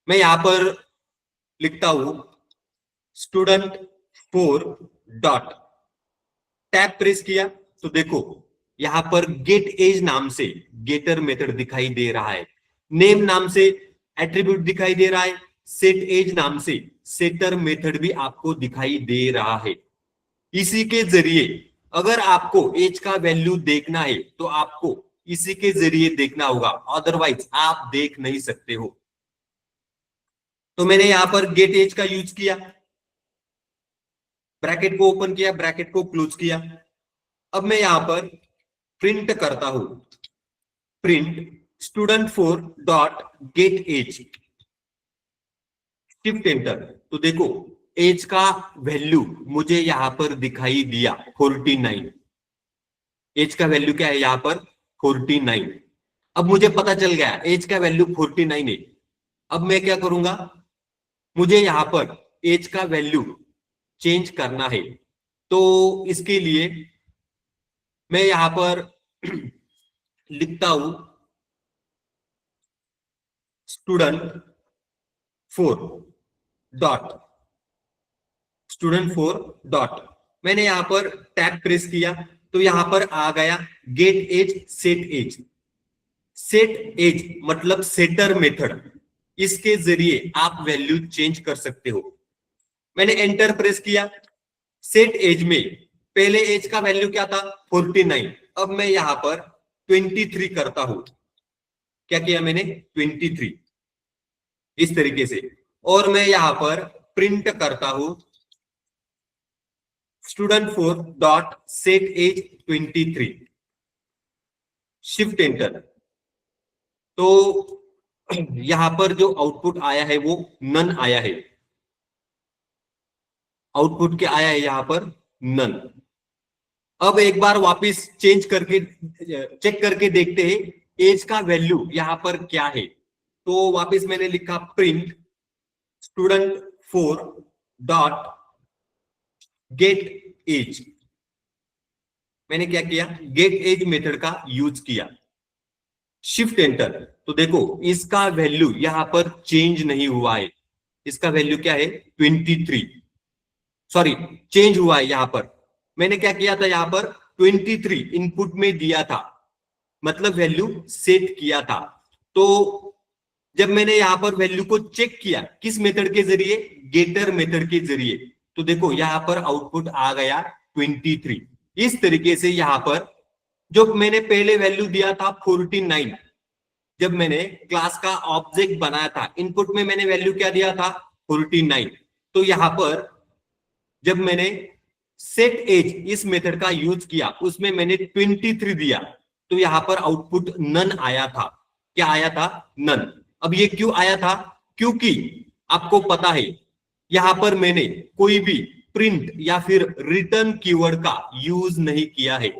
मैं यहां पर लिखता हूं स्टूडेंट 4 डॉट, टैब प्रेस किया तो देखो यहां पर गेट एज नाम से गेटर मेथड दिखाई दे रहा है, नेम नाम से एट्रीब्यूट दिखाई दे रहा है, सेट एज नाम से सेटर मेथड भी आपको दिखाई दे रहा है। इसी के जरिए अगर आपको एज का वैल्यू देखना है तो आपको इसी के जरिए देखना होगा, अदरवाइज आप देख नहीं सकते हो। तो मैंने यहां पर गेट एज का यूज किया, ब्रैकेट को ओपन किया, ब्रैकेट को क्लोज किया। अब मैं यहां पर प्रिंट करता हूं, print student 4 dot get age, shift enter. तो देखो एज का वैल्यू मुझे यहां पर दिखाई दिया 49। एज का वैल्यू क्या है यहां पर 49। अब मुझे पता चल गया एज का वैल्यू 49 है। अब मैं क्या करूंगा, मुझे यहां पर एज का वैल्यू चेंज करना है। तो इसके लिए मैं यहां पर लिखता हूं स्टूडेंट 4 डॉट, स्टूडेंट 4 डॉट, मैंने यहां पर टैब प्रेस किया तो यहां पर आ गया get age set age. Set age मतलब सेटर मेथड, इसके जरिए आप वैल्यू चेंज कर सकते हो। मैंने एंटर प्रेस किया, सेट एज में पहले एज का वैल्यू क्या था 49, अब मैं यहां पर 23 करता हूं। क्या किया मैंने 23 इस तरीके से, और मैं यहां पर प्रिंट करता हूं student 4 dot set age 23, shift enter. तो यहां पर जो आउटपुट आया है वो नन आया है, आउटपुट क्या आया है यहां पर नन। अब एक बार वापस चेंज करके चेक करके देखते हैं एज का वैल्यू यहां पर क्या है। तो वापस मैंने लिखा print student 4 dot get age. मैंने क्या किया, गेट एज मेथड का यूज किया, शिफ्ट एंटर। तो देखो इसका वैल्यू यहां पर चेंज नहीं हुआ है, इसका वैल्यू क्या है 23, सॉरी चेंज हुआ है यहां पर। मैंने क्या किया था यहां पर 23 इनपुट में दिया था, मतलब वैल्यू सेट किया था। तो जब मैंने यहां पर वैल्यू को चेक किया किस मेथड के जरिए, गेटर मेथड के जरिए, तो देखो यहां पर आउटपुट आ गया 23। इस तरीके से यहां पर जो मैंने पहले वैल्यू दिया था 49, जब मैंने क्लास का ऑब्जेक्ट बनाया था इनपुट में मैंने वैल्यू क्या दिया था 49। तो यहां पर जब मैंने सेट एज इस मेथड का यूज किया उसमें मैंने 23 दिया, तो यहां पर आउटपुट नन आया था। क्या आया था, नन। अब ये क्यों आया था, क्योंकि आपको पता है यहां पर मैंने कोई भी प्रिंट या फिर रिटर्न कीवर्ड का यूज नहीं किया है।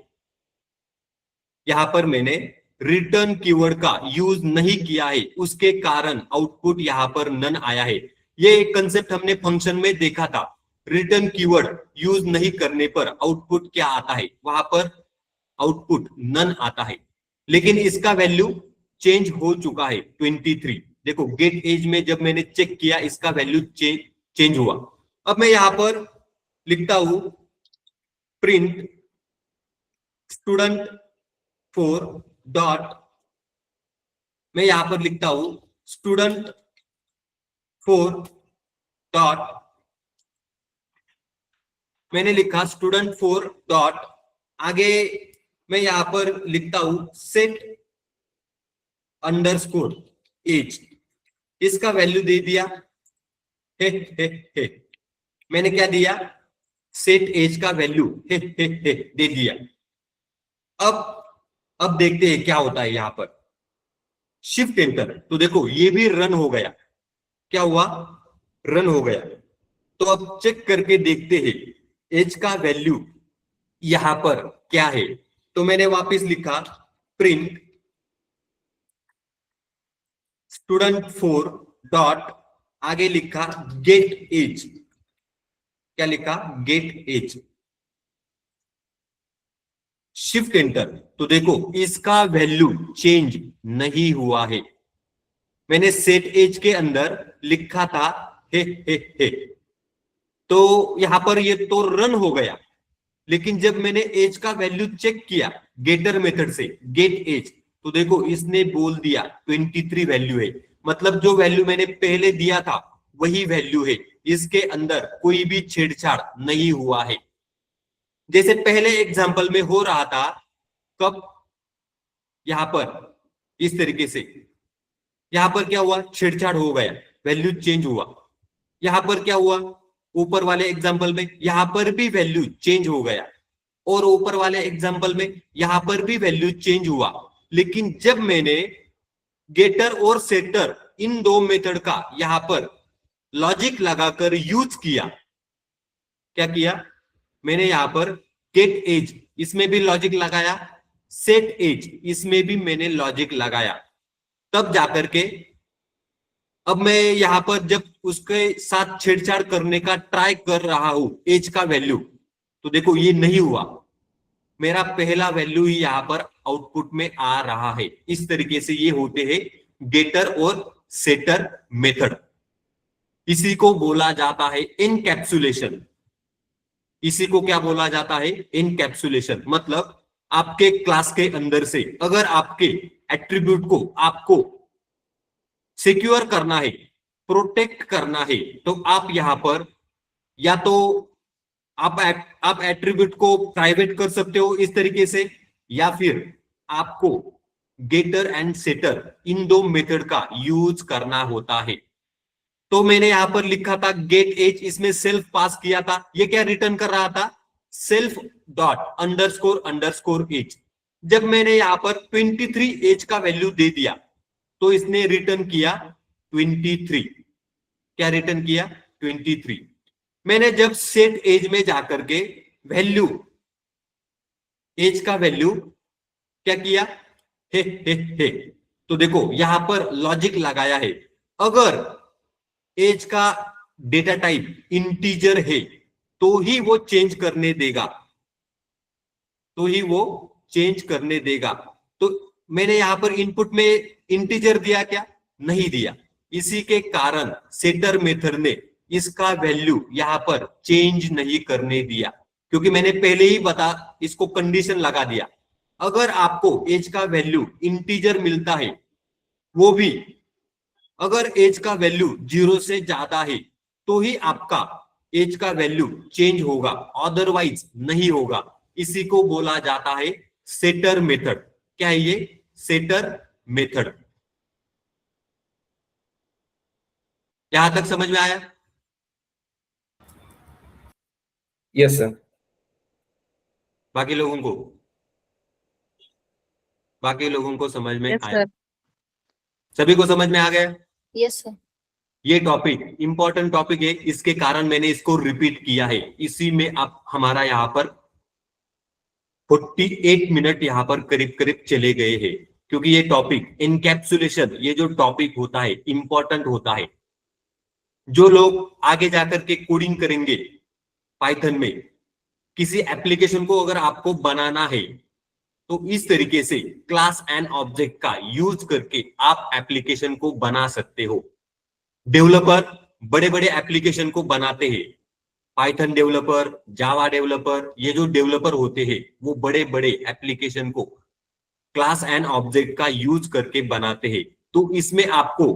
यहां पर मैंने रिटर्न कीवर्ड का यूज नहीं किया है, उसके कारण आउटपुट यहां पर नन आया है। ये एक कंसेप्ट हमने फंक्शन में देखा था, रिटर्न कीवर्ड यूज नहीं करने पर आउटपुट क्या आता है, वहां पर आउटपुट नन आता है। लेकिन इसका वैल्यू चेंज हो चुका है 23। देखो गेट एज में जब मैंने चेक किया इसका वैल्यू चेंज हुआ। अब मैं यहां पर लिखता हूं प्रिंट स्टूडेंट 4 डॉट, मैं यहां पर लिखता हूं स्टूडेंट 4 डॉट, मैंने लिखा स्टूडेंट 4 डॉट, आगे मैं यहां पर लिखता हूं सेट अंडरस्कोर एज, इसका वैल्यू दे दिया हे। मैंने क्या दिया, सेट एज का वैल्यू हे दे दिया। अब देखते हैं क्या होता है यहां पर, शिफ्ट एंटर। तो देखो ये भी रन हो गया, क्या हुआ, रन हो गया। तो अब चेक करके देखते हैं एज का वैल्यू यहां पर क्या है। तो मैंने वापस लिखा प्रिंट स्टूडेंट 4 डॉट, आगे लिखा गेट एज, क्या लिखा, गेट एज। शिफ्ट एंटर, तो देखो इसका वैल्यू चेंज नहीं हुआ है। मैंने सेट एज के अंदर लिखा था हे, तो यहां पर ये तो रन हो गया, लेकिन जब मैंने एज का वैल्यू चेक किया गेटर मेथड से, गेट एज, तो देखो इसने बोल दिया 23 वैल्यू है। मतलब जो वैल्यू मैंने पहले दिया था वही वैल्यू है, इसके अंदर कोई भी छेड़छाड़ नहीं हुआ है। जैसे पहले एग्जांपल में हो रहा था, कब, यहां पर इस तरीके से, यहां पर क्या हुआ, छेड़छाड़ हो गया, वैल्यू चेंज हुआ। यहां पर क्या हुआ, ऊपर वाले एग्जांपल में यहां पर भी वैल्यू चेंज हो गया, और ऊपर वाले एग्जांपल में यहां पर भी वैल्यू चेंज हुआ। लेकिन जब मैंने गेटर और सेटर इन दो मेथड का यहां पर लॉजिक लगाकर यूज किया, क्या किया मैंने यहां पर, गेट एज इसमें भी लॉजिक लगाया, सेट एज इसमें भी मैंने लॉजिक लगाया, तब जाकर के अब मैं यहां पर जब उसके साथ छेड़छाड़ करने का ट्राई कर रहा हूं एज का वैल्यू, तो देखो ये नहीं हुआ, मेरा पहला वैल्यू ही यहां पर आउटपुट में आ रहा है। इस तरीके से ये होते हैं गेटर और सेटर मेथड। इसी को बोला जाता है इनकैप्सुलेशन। इसी को क्या बोला जाता है, इनकैप्सुलेशन। मतलब आपके क्लास के अंदर से अगर आपके एट्रीब्यूट को आपको सिक्योर करना है, प्रोटेक्ट करना है, तो आप यहां पर या तो आप एट्रीब्यूट को प्राइवेट कर सकते हो इस तरीके से, या फिर आपको गेटर एंड सेटर इन दो मेथड का यूज करना होता है। तो मैंने यहां पर लिखा था गेट एज, इसमें सेल्फ पास किया था, ये क्या रिटर्न कर रहा था, self dot underscore underscore age. जब मैंने यहां पर 23 एज का वैल्यू दे दिया, तो इसने रिटर्न किया 23। क्या रिटर्न किया, 23। मैंने जब सेट एज में जाकर के वैल्यू, एज का वैल्यू क्या किया, हे, तो देखो यहां पर लॉजिक लगाया है, अगर एज का डेटा टाइप इंटीजर है तो ही वो चेंज करने देगा, तो ही वो चेंज करने देगा। तो मैंने यहां पर इनपुट में इंटीजर दिया क्या, नहीं दिया। इसी के कारण सेटर मेथड ने इसका वैल्यू यहां पर चेंज नहीं करने दिया, क्योंकि मैंने पहले ही इसको कंडीशन लगा दिया, अगर आपको एज का वैल्यू इंटीजर मिलता है, वो भी अगर एज का वैल्यू 0 से ज्यादा है, तो ही आपका एज का वैल्यू चेंज होगा, अदरवाइज नहीं होगा। इसी को बोला जाता है सेटर मेथड। क्या है ये, सेटर मेथड। यहां तक समझ में आया? Yes sir. बाकी लोगों को, बाकी लोगों को समझ में यस आया? सर। सभी को समझ में आ गया? Yes sir. ये टॉपिक इंपॉर्टेंट टॉपिक है, इसके कारण मैंने इसको रिपीट किया है। इसी में आप हमारा यहाँ पर 48 मिनट यहाँ पर करीब करीब चले गए हैं, क्योंकि ये टॉपिक इनकैप्सुलेशन, ये जो टॉपिक होता है इंपॉर्टेंट होता है। जो लोग आगे जाकर के कोडिंग करेंगे पाइथन में, किसी एप्लीकेशन को अगर आपको बनाना है, तो इस तरीके से क्लास एंड ऑब्जेक्ट का यूज करके आप एप्लीकेशन को बना सकते हो। डेवलपर बड़े बड़े एप्लीकेशन को बनाते हैं, पाइथन डेवलपर, जावा डेवलपर, ये जो डेवलपर होते हैं वो बड़े बड़े एप्लीकेशन को क्लास एंड ऑब्जेक्ट का यूज करके बनाते हैं। तो इसमें आपको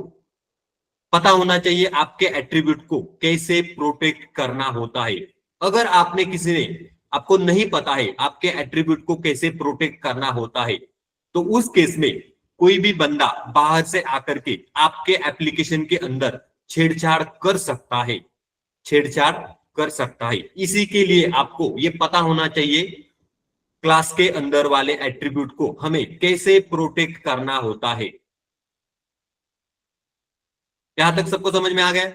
पता होना चाहिए आपके एट्रीब्यूट को कैसे प्रोटेक्ट करना होता है। अगर आपने किसी ने आपको नहीं पता है आपके एट्रीब्यूट को कैसे प्रोटेक्ट करना होता है, तो उस केस में कोई भी बंदा बाहर से आकर के आपके एप्लीकेशन के अंदर छेड़छाड़ कर सकता है, छेड़छाड़ कर सकता है। इसी के लिए आपको ये पता होना चाहिए क्लास के अंदर वाले एट्रीब्यूट को हमें कैसे प्रोटेक्ट करना होता है। यहां तक सबको समझ में आ गया?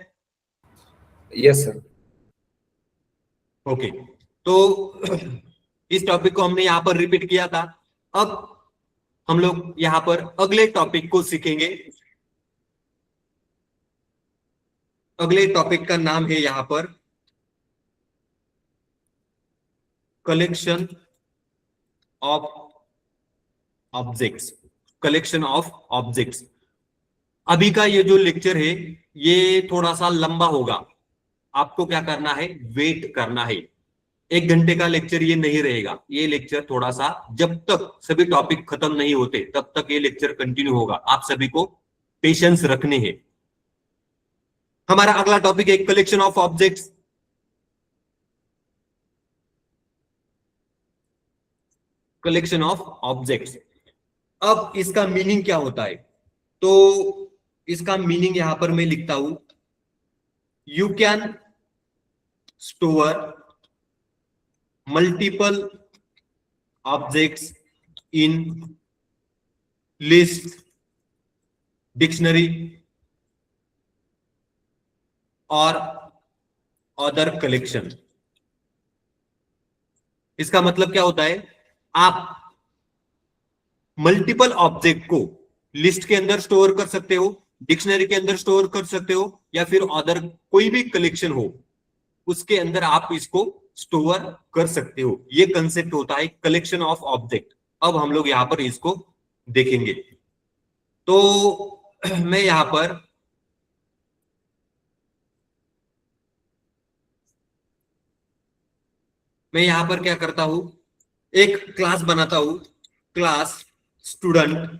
Yes sir. ओके, तो इस टॉपिक को हमने यहां पर रिपीट किया था। अब हम लोग यहां पर अगले टॉपिक को सीखेंगे। अगले टॉपिक का नाम है यहां पर collection of objects, collection of objects. अभी का ये जो लेक्चर है ये थोड़ा सा लंबा होगा, आपको क्या करना है, वेट करना है। 1 घंटे का लेक्चर ये नहीं रहेगा, ये लेक्चर थोड़ा सा, जब तक सभी टॉपिक खत्म नहीं होते तब तक ये लेक्चर कंटिन्यू होगा। आप सभी को पेशेंस रखने हैं। हमारा अगला टॉपिक है collection of objects. Collection of objects. अब इसका मीनिंग क्या होता है, तो इसका मीनिंग यहां पर मैं लिखता हूं, you can store multiple objects in list, dictionary और अदर कलेक्शन। इसका मतलब क्या होता है, आप मल्टीपल ऑब्जेक्ट को लिस्ट के अंदर स्टोर कर सकते हो, डिक्शनरी के अंदर स्टोर कर सकते हो, या फिर अदर कोई भी कलेक्शन हो उसके अंदर आप इसको स्टोर कर सकते हो। ये कंसेप्ट होता है कलेक्शन ऑफ ऑब्जेक्ट। अब हम लोग यहां पर इसको देखेंगे। तो मैं यहां पर क्या करता हूं, एक क्लास बनाता हूं, क्लास स्टूडेंट।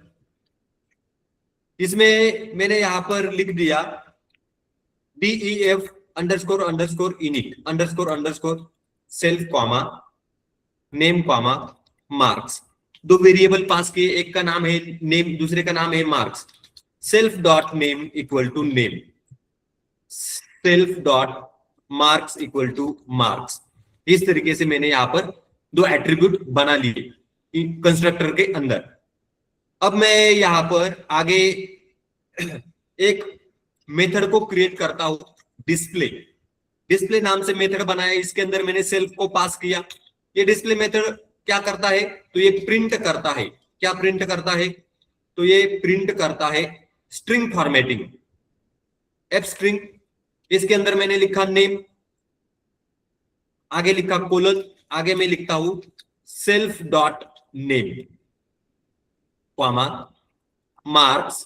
इसमें मैंने यहां पर लिख दिया DEF underscore underscore init underscore underscore self comma name comma marks. 2 variable पास किए, एक का नाम है नेम, दूसरे का नाम है marks. Self dot name equal to name, self dot marks equal to marks. इस तरीके से मैंने यहां पर 2 एट्रीब्यूट बना लिए कंस्ट्रक्टर के अंदर। अब मैं यहां पर आगे एक मेथड को क्रिएट करता हूं, डिस्प्ले। डिस्प्ले नाम से मेथड बनाया, इसके अंदर मैंने सेल्फ को पास किया। ये डिस्प्ले मेथड क्या करता है, तो ये प्रिंट करता है। क्या प्रिंट करता है, तो ये प्रिंट करता है स्ट्रिंग फॉर्मेटिंग, एफ स्ट्रिंग। इसके अंदर मैंने लिखा नेम, आगे लिखा कोलन, आगे मैं लिखता हूं self dot name comma marks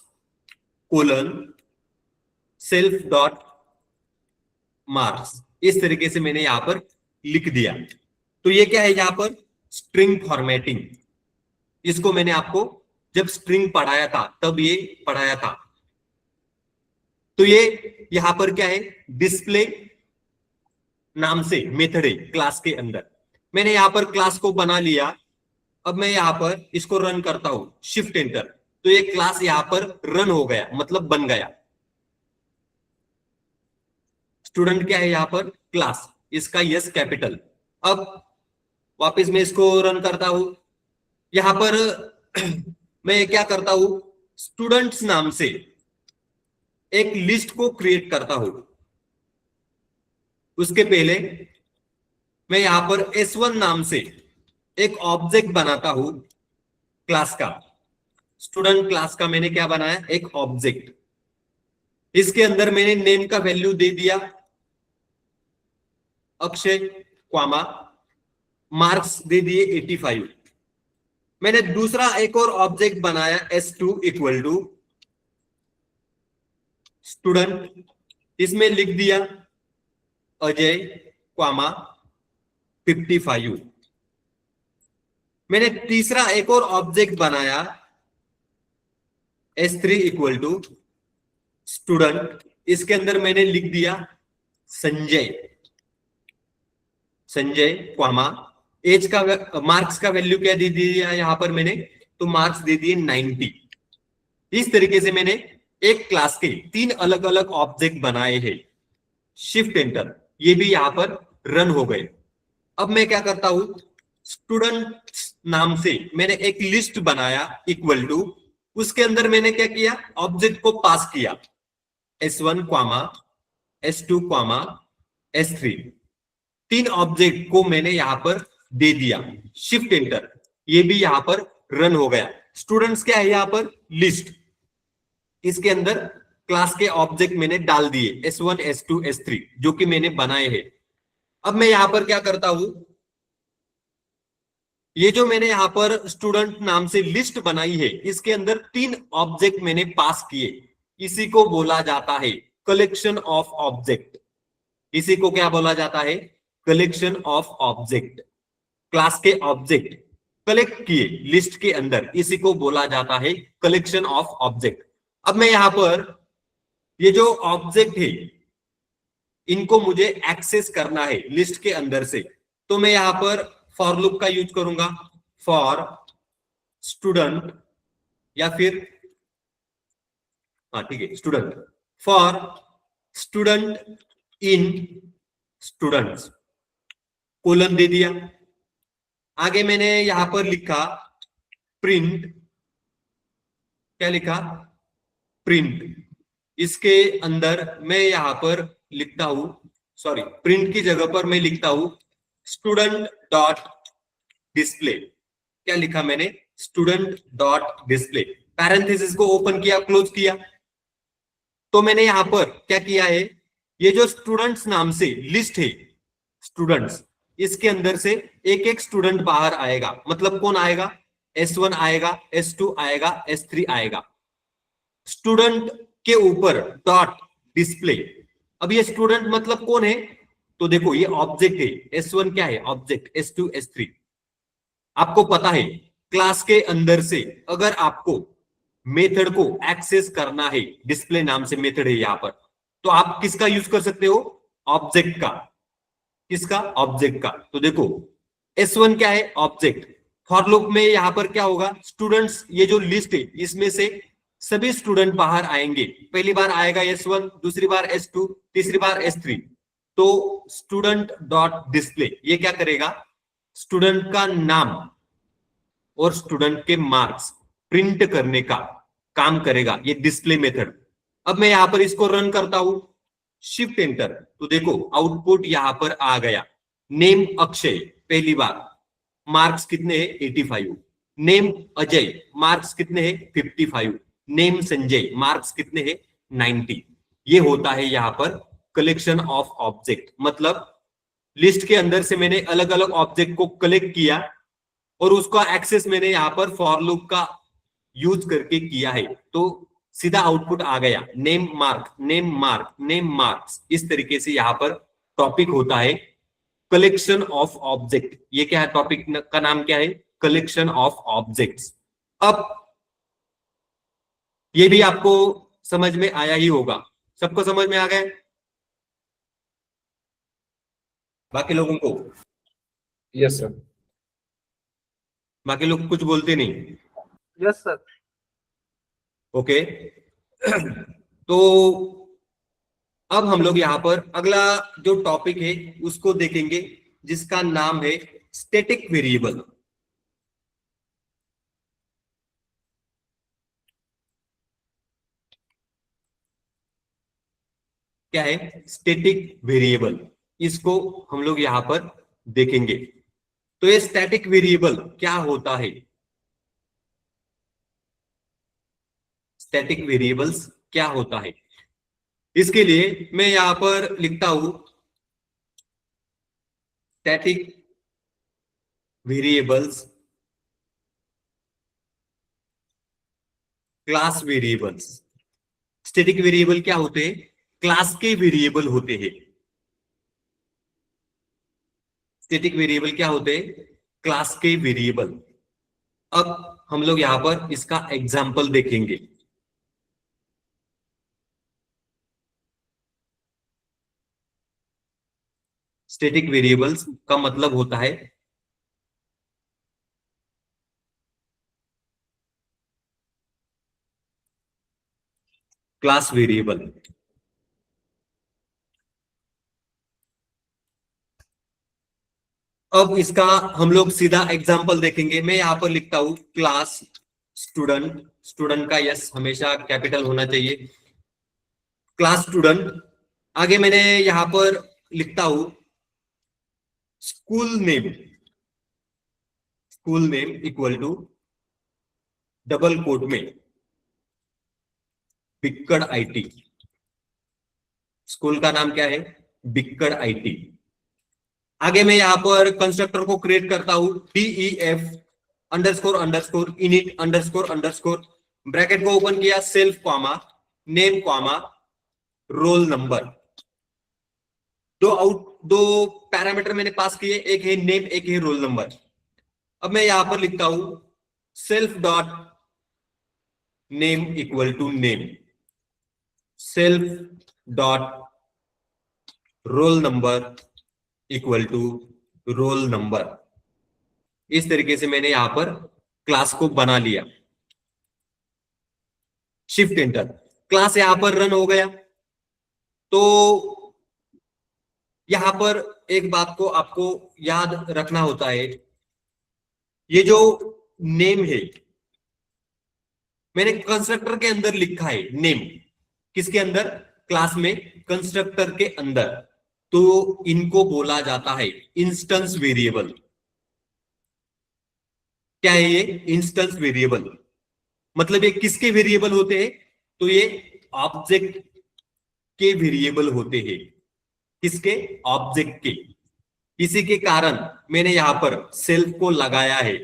colon self dot marks. इस तरीके से मैंने यहां पर लिख दिया। तो ये क्या है, यहां पर स्ट्रिंग फॉर्मेटिंग। इसको मैंने आपको जब स्ट्रिंग पढ़ाया था तब ये पढ़ाया था। तो ये यहां पर क्या है, डिस्प्ले नाम से मेथड है क्लास के अंदर। मैंने यहां पर क्लास को बना लिया। अब मैं यहां पर इसको रन करता हूं, शिफ्ट एंटर, तो ये क्लास यहां पर रन हो गया, मतलब बन गया। स्टूडेंट क्या है यहां पर, क्लास, इसका यस कैपिटल। अब वापस मैं इसको रन करता हूं। यहां पर मैं क्या करता हूं, स्टूडेंट्स नाम से एक लिस्ट को क्रिएट करता हूं। उसके पहले मैं यहां पर S1 नाम से एक ऑब्जेक्ट बनाता हूं क्लास का। स्टूडेंट क्लास का मैंने क्या बनाया, एक ऑब्जेक्ट। इसके अंदर मैंने नेम का वैल्यू दे दिया अक्षय क्वामा, मार्क्स दे दिए 85। मैंने दूसरा एक और ऑब्जेक्ट बनाया S2 इक्वल टू स्टूडेंट, इसमें लिख दिया अजय क्वामा 55। मैंने तीसरा एक और ऑब्जेक्ट बनाया S3 इक्वल टू स्टूडेंट, इसके अंदर मैंने लिख दिया संजय, संजय क्वामा एज का, मार्क्स का वैल्यू क्या दे दिया यहां पर मैंने, तो मार्क्स दे दिए 90। इस तरीके से मैंने एक क्लास के 3 अलग अलग ऑब्जेक्ट बनाए हैं। शिफ्ट एंटर, ये भी यहां पर रन हो गए। अब मैं क्या करता हूं, स्टूडेंट नाम से मैंने एक लिस्ट बनाया इक्वल टू, उसके अंदर मैंने क्या किया, ऑब्जेक्ट को पास किया S1 comma S2 comma S3। 3 object को मैंने यहां पर दे दिया। शिफ्ट एंटर, ये भी यहां पर रन हो गया। स्टूडेंट्स क्या है यहां पर, लिस्ट, इसके अंदर क्लास के ऑब्जेक्ट मैंने डाल दिए S1 S2 S3 जो कि मैंने बनाए हैं। अब मैं यहां पर क्या करता हूं, ये जो मैंने यहाँ पर स्टूडेंट नाम से लिस्ट बनाई है, इसके अंदर 3 ऑब्जेक्ट मैंने पास किए, इसी को बोला जाता है कलेक्शन ऑफ ऑब्जेक्ट। इसी को क्या बोला जाता है? Collection of object. क्लास के ऑब्जेक्ट कलेक्ट किए लिस्ट के अंदर, इसी को बोला जाता है कलेक्शन ऑफ ऑब्जेक्ट। अब मैं यहां पर ये जो ऑब्जेक्ट है, इनको मुझे एक्सेस करना है लिस्ट के अंदर से, तो मैं यहां पर फॉर लूप का यूज करूंगा। फॉर स्टूडेंट, या फिर हाँ ठीक है, student. For student in students, colon दे दिया। आगे मैंने यहां पर लिखा प्रिंट, क्या लिखा? प्रिंट। इसके अंदर मैं यहां पर लिखता हूं, सॉरी, प्रिंट की जगह पर मैं लिखता हूं स्टूडेंट डॉट डिस्प्ले। क्या लिखा मैंने? Student dot display. पैरेंथेसिस को ओपन किया, क्लोज किया। तो मैंने यहां पर क्या किया है, ये जो स्टूडेंट्स नाम से लिस्ट है, स्टूडेंट्स, इसके अंदर से एक एक स्टूडेंट बाहर आएगा। मतलब कौन आएगा? S1 आएगा, S2 आएगा, S3 आएगा। स्टूडेंट के ऊपर डॉट डिस्प्ले। अब ये स्टूडेंट मतलब कौन है? तो देखो ये ऑब्जेक्ट है। S1 क्या है? ऑब्जेक्ट। S2 S3। आपको पता है क्लास के अंदर से अगर आपको मेथड को एक्सेस करना है, डिस्प्ले नाम से मेथड है यहां पर, तो आप किसका यूज कर सकते हो? ऑब्जेक्ट का। किसका? ऑब्जेक्ट का। तो देखो S1 क्या है? ऑब्जेक्ट। फॉर लूप में यहां पर क्या होगा? स्टूडेंट्स, ये जो लिस्ट है इसमें से सभी स्टूडेंट बाहर आएंगे। पहली बार आएगा S1, दूसरी बार S2, तीसरी बार S3। तो स्टूडेंट डॉट डिस्प्ले ये क्या करेगा? स्टूडेंट का नाम और स्टूडेंट के मार्क्स प्रिंट करने का काम करेगा, ये डिस्प्ले मेथड। अब मैं यहां पर इसको रन करता हूं, शिफ्ट एंटर, तो देखो आउटपुट यहां पर आ गया। नेम अक्षय पहली बार, मार्क्स कितने हैं? 85। नेम अजय, मार्क्स कितने हैं? 55। नेम संजय, मार्क्स कितने हैं? 90। ये होता है यहां पर कलेक्शन ऑफ ऑब्जेक्ट। मतलब लिस्ट के अंदर से मैंने अलग अलग ऑब्जेक्ट को कलेक्ट किया और उसका एक्सेस मैंने यहां पर फॉर लूप का यूज करके किया है, तो सीधा आउटपुट आ गया name mark, name mark, name marks. इस तरीके से यहां पर टॉपिक होता है कलेक्शन ऑफ ऑब्जेक्ट। ये क्या है? टॉपिक का नाम क्या है? Collection of objects. अब ये भी आपको समझ में आया ही होगा। सबको समझ में आ गया? बाकी लोगों को? Yes, sir. बाकी लोग कुछ बोलते नहीं? Yes sir. ओके। तो अब हम लोग यहां पर अगला जो टॉपिक है उसको देखेंगे, जिसका नाम है स्टैटिक वेरिएबल। क्या है? Static variable. इसको हम लोग यहां पर देखेंगे। तो ये स्टैटिक वेरिएबल क्या होता है? स्टैटिक वेरिएबल्स क्या होता है? इसके लिए मैं यहां पर लिखता हूं static variables, class variables. Static variable क्या होते हैं? क्लास के वेरिएबल होते हैं। स्टैटिक वेरिएबल क्या होते हैं? क्लास के वेरिएबल। अब हम लोग यहां पर इसका एग्जाम्पल देखेंगे। स्टैटिक वेरिएबल्स का मतलब होता है क्लास वेरिएबल। अब इसका हम लोग सीधा एग्जाम्पल देखेंगे। मैं यहां पर लिखता हूं क्लास स्टूडेंट। स्टूडेंट का यस हमेशा कैपिटल होना चाहिए। Class student. आगे मैंने यहां पर लिखता हूं school name. School name equal to double quote में बिक्कड़ आईटी। स्कूल का नाम क्या है? बिक्कड़ आईटी। आगे मैं यहाँ पर कंस्ट्रक्टर को क्रिएट करता हूं, DEF underscore underscore init underscore underscore, bracket को ओपन किया, self comma name comma roll number. दो पैरामीटर मैंने पास किए, एक है नेम एक है रोल नंबर। अब मैं यहां पर लिखता हूं self dot name equal to name, self dot roll number equal to roll number. इस तरीके से मैंने यहां पर क्लास को बना लिया। शिफ्ट एंटर, क्लास यहां पर रन हो गया। तो यहां पर एक बात को आपको याद रखना होता है, ये जो नेम है मैंने कंस्ट्रक्टर के अंदर लिखा है नेम, किसके अंदर, क्लास में, कंस्ट्रक्टर के अंदर, तो इनको बोला जाता है इंस्टेंस वेरिएबल। क्या है ये, इंस्टेंस वेरिएबल। मतलब ये किसके वेरिएबल होते हैं, तो ये ऑब्जेक्ट के वेरिएबल होते हैं। किसके, ऑब्जेक्ट के। इसी के कारण मैंने यहां पर सेल्फ को लगाया है,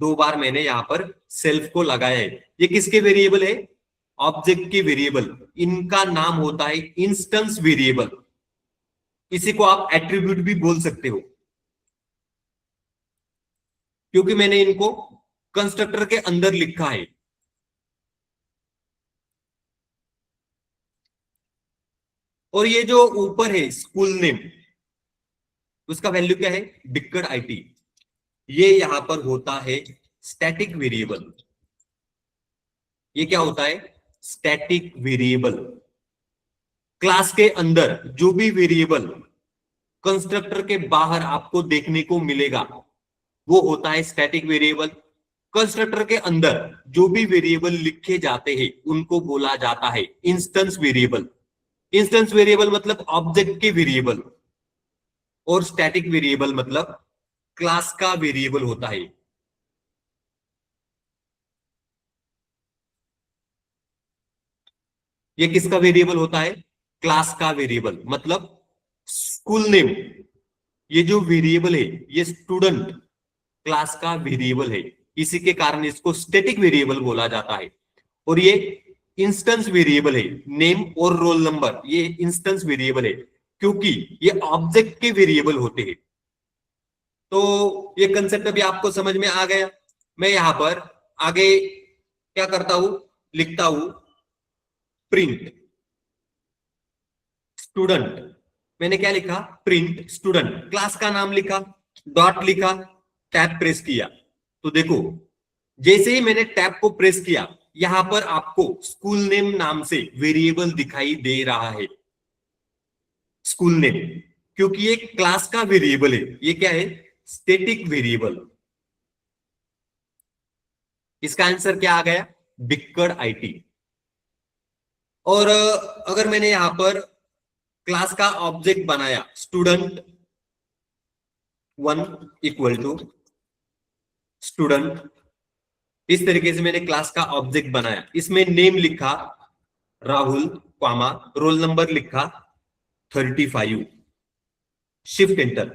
2 बार मैंने यहां पर सेल्फ को लगाया है। ये किसके वेरिएबल है, ऑब्जेक्ट के वेरिएबल। इनका नाम होता है इंस्टेंस वेरिएबल। इसी को आप एट्रीब्यूट भी बोल सकते हो, क्योंकि मैंने इनको कंस्ट्रक्टर के अंदर लिखा है। और ये जो ऊपर है स्कूल नेम, उसका वैल्यू क्या है, बिक्कड़ IT। ये यहां पर होता है स्टैटिक वेरिएबल। ये क्या होता है, स्टैटिक वेरिएबल। क्लास के अंदर जो भी वेरिएबल कंस्ट्रक्टर के बाहर आपको देखने को मिलेगा वो होता है स्टैटिक वेरिएबल। कंस्ट्रक्टर के अंदर जो भी वेरिएबल लिखे जाते हैं उनको बोला जाता है इंस्टेंस वेरिएबल। इंस्टेंस वेरिएबल मतलब ऑब्जेक्ट के वेरिएबल, और स्टैटिक वेरिएबल मतलब क्लास का वेरिएबल होता है। ये किसका वेरिएबल होता है, क्लास का वेरिएबल। मतलब स्कूल नेम, ये जो वेरिएबल है ये स्टूडेंट क्लास का वेरिएबल है, इसी के कारण इसको स्टैटिक वेरिएबल बोला जाता है। और ये इंस्टेंस वेरिएबल है, नेम और रोल नंबर ये इंस्टेंस वेरिएबल है, क्योंकि ये ऑब्जेक्ट के वेरिएबल होते हैं। तो ये कंसेप्ट अभी आपको समझ में आ गया। मैं यहां पर आगे क्या करता हूं, लिखता हूं प्रिंट स्टूडेंट। मैंने क्या लिखा, प्रिंट स्टूडेंट, क्लास का नाम लिखा, डॉट लिखा, टैब प्रेस किया। तो देखो जैसे ही मैंने टैब को प्रेस किया यहां पर आपको स्कूल नेम नाम से वेरिएबल दिखाई दे रहा है। स्कूल नेम, क्योंकि ये क्लास का वेरिएबल है। ये क्या है, स्टैटिक वेरिएबल। इसका आंसर क्या आ गया, बिक्कड़ IT। और अगर मैंने यहां पर क्लास का ऑब्जेक्ट बनाया स्टूडेंट 1 इक्वल टू स्टूडेंट, इस तरीके से मैंने क्लास का ऑब्जेक्ट बनाया, इसमें नेम लिखा राहुल कॉमा रोल नंबर लिखा 35, शिफ्ट एंटर।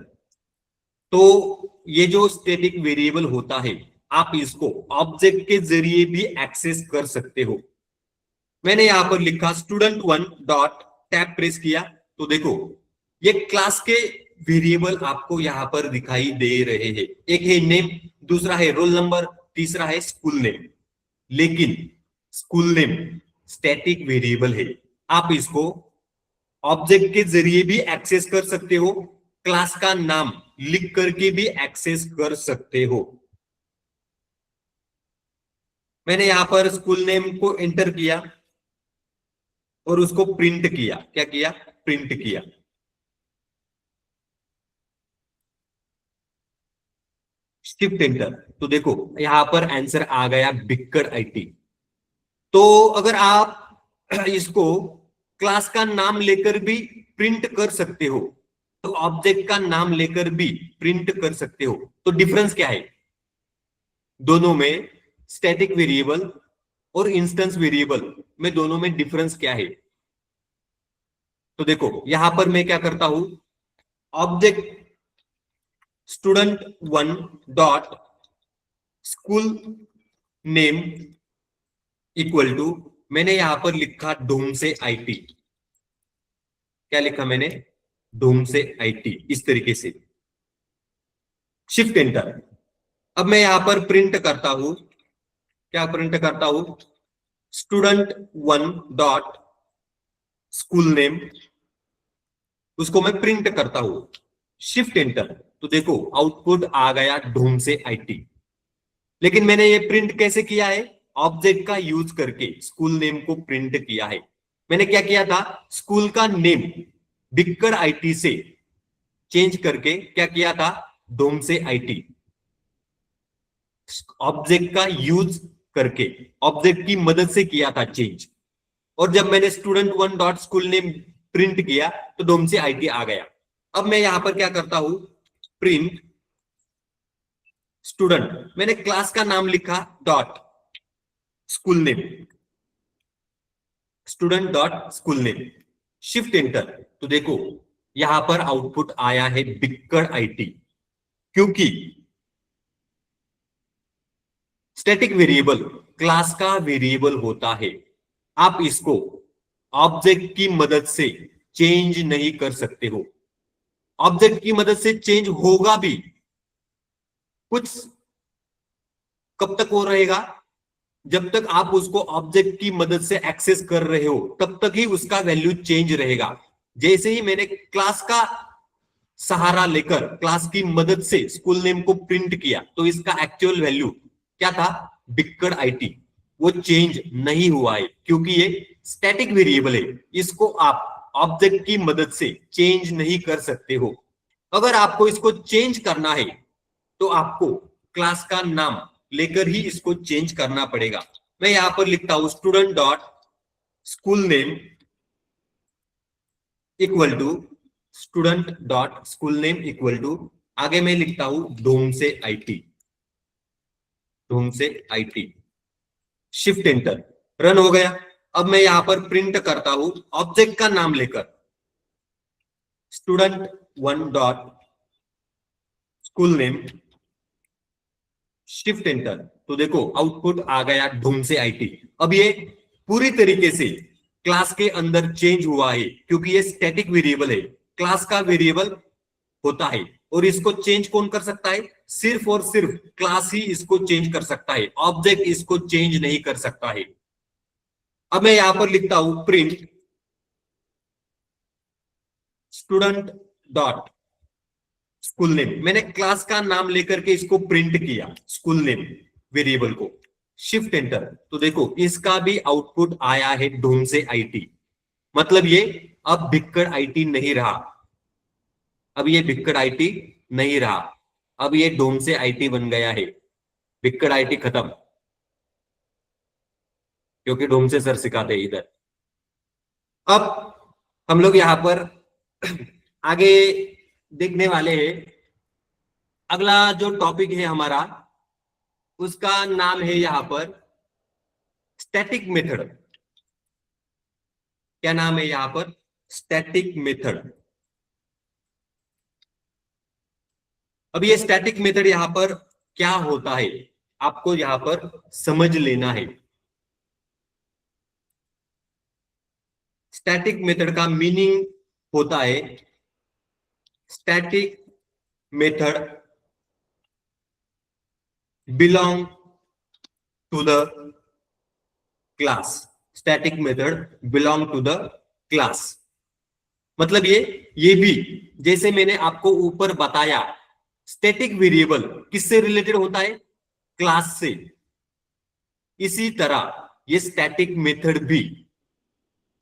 तो ये जो स्टैटिक वेरिएबल होता है आप इसको ऑब्जेक्ट के जरिए भी एक्सेस कर सकते हो। मैंने यहां पर लिखा student1 डॉट टैब प्रेस किया, तो देखो ये क्लास के वेरिएबल आपको यहां पर दिखाई दे रहे हैं। एक है नेम, दूसरा है रोल नंबर, तीसरा है स्कूल नेम। लेकिन स्कूल नेम स्टैटिक वेरिएबल है, आप इसको ऑब्जेक्ट के जरिए भी एक्सेस कर सकते हो, क्लास का नाम लिख करके भी एक्सेस कर सकते हो। मैंने यहां पर स्कूल नेम को एंटर किया और उसको प्रिंट किया। क्या किया, प्रिंट किया। शिफ्ट एंटर, तो देखो यहां पर आंसर आ गया बिक्कड़ IT। तो अगर आप इसको क्लास का नाम लेकर भी प्रिंट कर सकते हो, तो ऑब्जेक्ट का नाम लेकर भी प्रिंट कर सकते हो। तो डिफरेंस क्या है दोनों में, स्टैटिक वेरिएबल और इंस्टेंस वेरिएबल में, दोनों में डिफरेंस क्या है। तो देखो यहां पर मैं क्या करता हूं, object student1 dot school name equal to, मैंने यहां पर लिखा डोम से आईटी। क्या लिखा मैंने? डोम से आईटी, इस तरीके से। Shift enter. अब मैं यहां पर प्रिंट करता हूं, क्या प्रिंट करता हूं? student1 डॉट स्कूल नेम, उसको मैं प्रिंट करता हूं। शिफ्ट एंटर, तो देखो आउटपुट आ गया डोम से आईटी। लेकिन मैंने ये प्रिंट कैसे किया है? ऑब्जेक्ट का यूज करके स्कूल नेम को प्रिंट किया है। मैंने क्या किया था? स्कूल का नेम बिक्कर आईटी से चेंज करके क्या किया था? डोम से आईटी। ऑब्जेक्ट का यूज करके, ऑब्जेक्ट की मदद से किया था चेंज। और जब मैंने student1 dot school name print किया तो डोम से आईटी आ गया। अब मैं यहां पर क्या करता हूं? प्रिंट स्टूडेंट, मैंने क्लास का नाम लिखा dot school name, student dot school name. Shift enter, तो देखो यहां पर आउटपुट आया है बिक्कर आईटी, क्योंकि स्टैटिक वेरिएबल क्लास का वेरिएबल होता है। आप इसको ऑब्जेक्ट की मदद से चेंज नहीं कर सकते हो। ऑब्जेक्ट की मदद से चेंज होगा भी, कुछ कब तक हो रहेगा? जब तक आप उसको ऑब्जेक्ट की मदद से एक्सेस कर रहे हो तब तक ही उसका वैल्यू चेंज रहेगा। जैसे ही मैंने क्लास का सहारा लेकर, क्लास की मदद से स्कूल नेम को प्रिंट किया तो इसका एक्चुअल वैल्यू क्या था? बिक्कर आईटी। वो चेंज नहीं हुआ है क्योंकि ये स्टैटिक वेरिएबल है, इसको आप ऑब्जेक्ट की मदद से चेंज नहीं कर सकते हो। अगर आपको इसको चेंज करना है तो आपको क्लास का नाम लेकर ही इसको चेंज करना पड़ेगा। मैं यहां पर लिखता हूं student dot school name equal to, student dot school name equal to, आगे मैं लिखता हूं डोम से आईटी, डोम से आईटी। शिफ्ट एंटर, रन हो गया। अब मैं यहां पर प्रिंट करता हूं ऑब्जेक्ट का नाम लेकर student1 dot school name. Shift enter, तो देखो आउटपुट आ गया डोम से आईटी। अब ये पूरी तरीके से क्लास के अंदर चेंज हुआ है क्योंकि ये स्टैटिक वेरिएबल है, क्लास का वेरिएबल होता है। और इसको चेंज कौन कर सकता है? सिर्फ और सिर्फ क्लास ही इसको चेंज कर सकता है, ऑब्जेक्ट इसको चेंज नहीं कर सकता है। अब मैं यहां पर लिखता हूं print student dot school name. मैंने क्लास का नाम लेकर के इसको प्रिंट किया, स्कूल नेम वेरिएबल को। शिफ्ट एंटर, तो देखो इसका भी आउटपुट आया है डोम से आईटी। मतलब ये अब बिक्कर आईटी नहीं रहा, अब ये बिक्कर आईटी नहीं रहा, अब ये डोम से आईटी बन गया है। बिक्कर आईटी खत्म, क्योंकि डोम से सर सिखाते इधर। अब हम लोग यहां पर आगे देखने वाले हैं। अगला जो टॉपिक है हमारा, उसका नाम है यहां पर स्टैटिक मेथड। क्या नाम है यहां पर? Static method. अब ये स्टैटिक मेथड यहां पर क्या होता है आपको यहां पर समझ लेना है। स्टैटिक मेथड का मीनिंग होता है, static method belong to the class. Static method belong to the class, मतलब ये भी जैसे मैंने आपको ऊपर बताया, स्टैटिक वेरिएबल किससे रिलेटेड होता है? क्लास से। इसी तरह ये स्टैटिक मेथड भी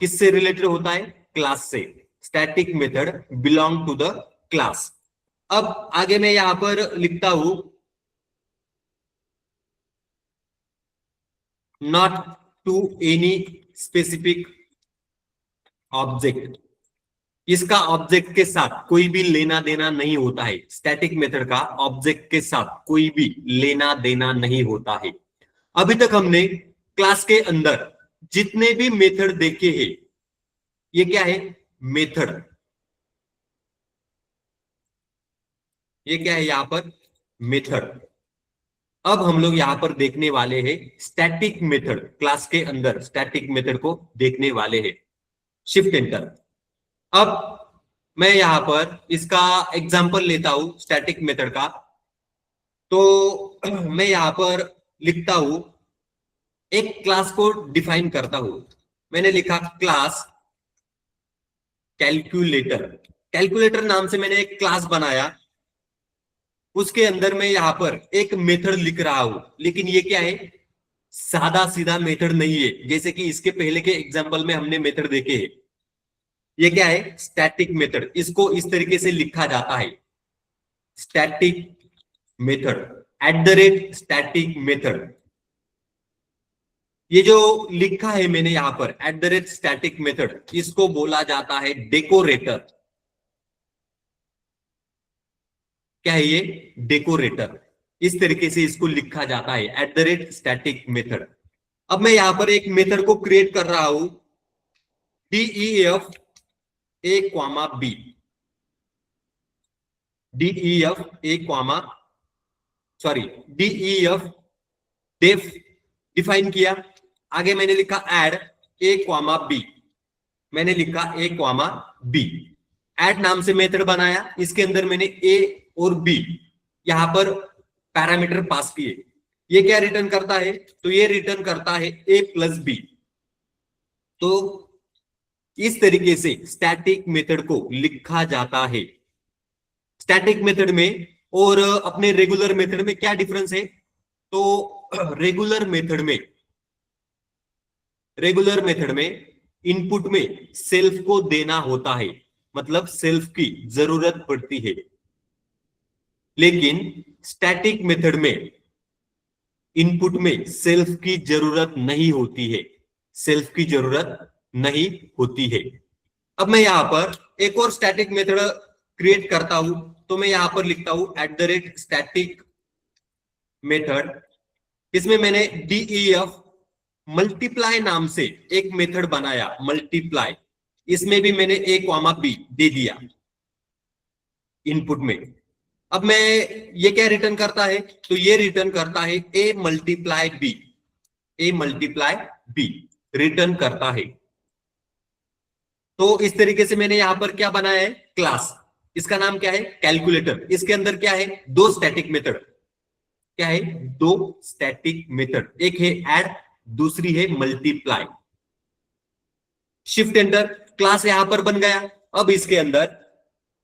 किससे रिलेटेड होता है? क्लास से। Static method belong to the class. अब आगे मैं यहां पर लिखता हूं not to any specific object. इसका ऑब्जेक्ट के साथ कोई भी लेना देना नहीं होता है। स्टैटिक मेथड का ऑब्जेक्ट के साथ कोई भी लेना देना नहीं होता है। अभी तक हमने क्लास के अंदर जितने भी मेथड देखे हैं, ये क्या है? मेथड। ये क्या है यहाँ पर? मेथड। अब हम लोग यहाँ पर देखने वाले हैं स्टैटिक मेथड, क्लास के अंदर स्टैटिक मेथड को देखने वाले हैं। Shift enter. अब मैं यहाँ पर इसका एग्जांपल लेता हूं स्टैटिक मेथड का। तो मैं यहाँ पर लिखता हूं, एक क्लास को डिफाइन करता हूं। मैंने लिखा क्लास कैलकुलेटर। कैलकुलेटर नाम से मैंने एक क्लास बनाया, उसके अंदर मैं यहाँ पर एक मेथड लिख रहा हूं, लेकिन ये क्या है? सादा सीधा मेथड नहीं है, जैसे कि इसके पहले के एग्जांपल में हमने मेथड देखे हैं। ये क्या है? Static method. इसको इस तरीके से लिखा जाता है, स्टैटिक मेथड, @स्टैटिक मेथड। ये जो लिखा है मैंने यहां पर @स्टैटिक मेथड, इसको बोला जाता है डेकोरेटर। क्या है ये? डेकोरेटर। इस तरीके से इसको लिखा जाता है @स्टैटिक मेथड। अब मैं यहां पर एक मेथड को क्रिएट कर रहा हूं, def a comma b, def a comma def define किया। आगे मैंने लिखा एड a कॉमा b, मैंने लिखा a कॉमा b। एड नाम से मेथड बनाया, इसके अंदर मैंने a और b यहां पर पैरामीटर पास किए। ये क्या रिटर्न करता है? तो ये रिटर्न करता है a प्लस b। तो इस तरीके से स्टैटिक मेथड को लिखा जाता है। स्टैटिक मेथड में और अपने रेगुलर मेथड में क्या डिफरेंस है? तो रेगुलर मेथड में इनपुट में सेल्फ को देना होता है, मतलब सेल्फ की जरूरत पड़ती है। लेकिन स्टैटिक मेथड में इनपुट में सेल्फ की जरूरत नहीं होती है, सेल्फ की जरूरत नहीं होती है। अब मैं यहां पर एक और स्टैटिक मेथड क्रिएट करता हूं, तो मैं यहां पर लिखता हूं @स्टैटिक मेथड। इसमें मैंने def मल्टीप्लाई नाम से एक मेथड बनाया, मल्टीप्लाई। इसमें भी मैंने a कॉमा b दे दिया इनपुट में। अब मैं ये क्या रिटर्न करता है? तो ये रिटर्न करता है a मल्टीप्लाई b रिटर्न करता है। तो इस तरीके से मैंने यहां पर क्या बनाया है? क्लास। इसका नाम क्या है? कैलकुलेटर। इसके अंदर क्या है? दो स्टैटिक मेथड। क्या है? दो स्टैटिक मेथड, एक है ऐड, दूसरी है मल्टीप्लाई। Shift enter. क्लास यहां पर बन गया। अब इसके अंदर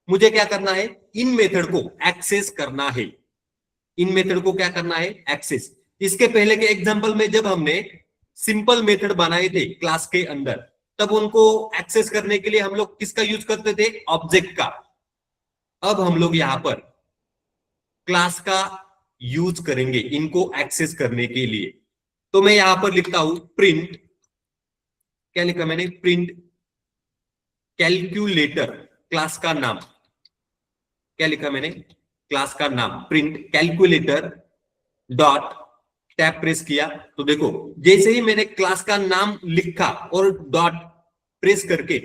मुझे क्या करना है? इन मेथड को एक्सेस करना है। इन मेथड को क्या करना है? एक्सेस। इसके पहले के एग्जांपल में जब हमने सिंपल मेथड बनाए थे क्लास के अंदर, तब उनको एक्सेस करने के लिए हम लोग किसका यूज करते थे? ऑब्जेक्ट का। अब हम लोग यहां पर क्लास का यूज करेंगे इनको एक्सेस करने के लिए। तो मैं यहां पर लिखता हूं प्रिंट, क्या लिखा मैंने? प्रिंट कैलकुलेटर, क्लास का नाम। क्या लिखा मैंने? क्लास का नाम print calculator dot, tab press किया तो देखो जैसे ही मैंने क्लास का नाम लिखा और डॉट प्रेस करके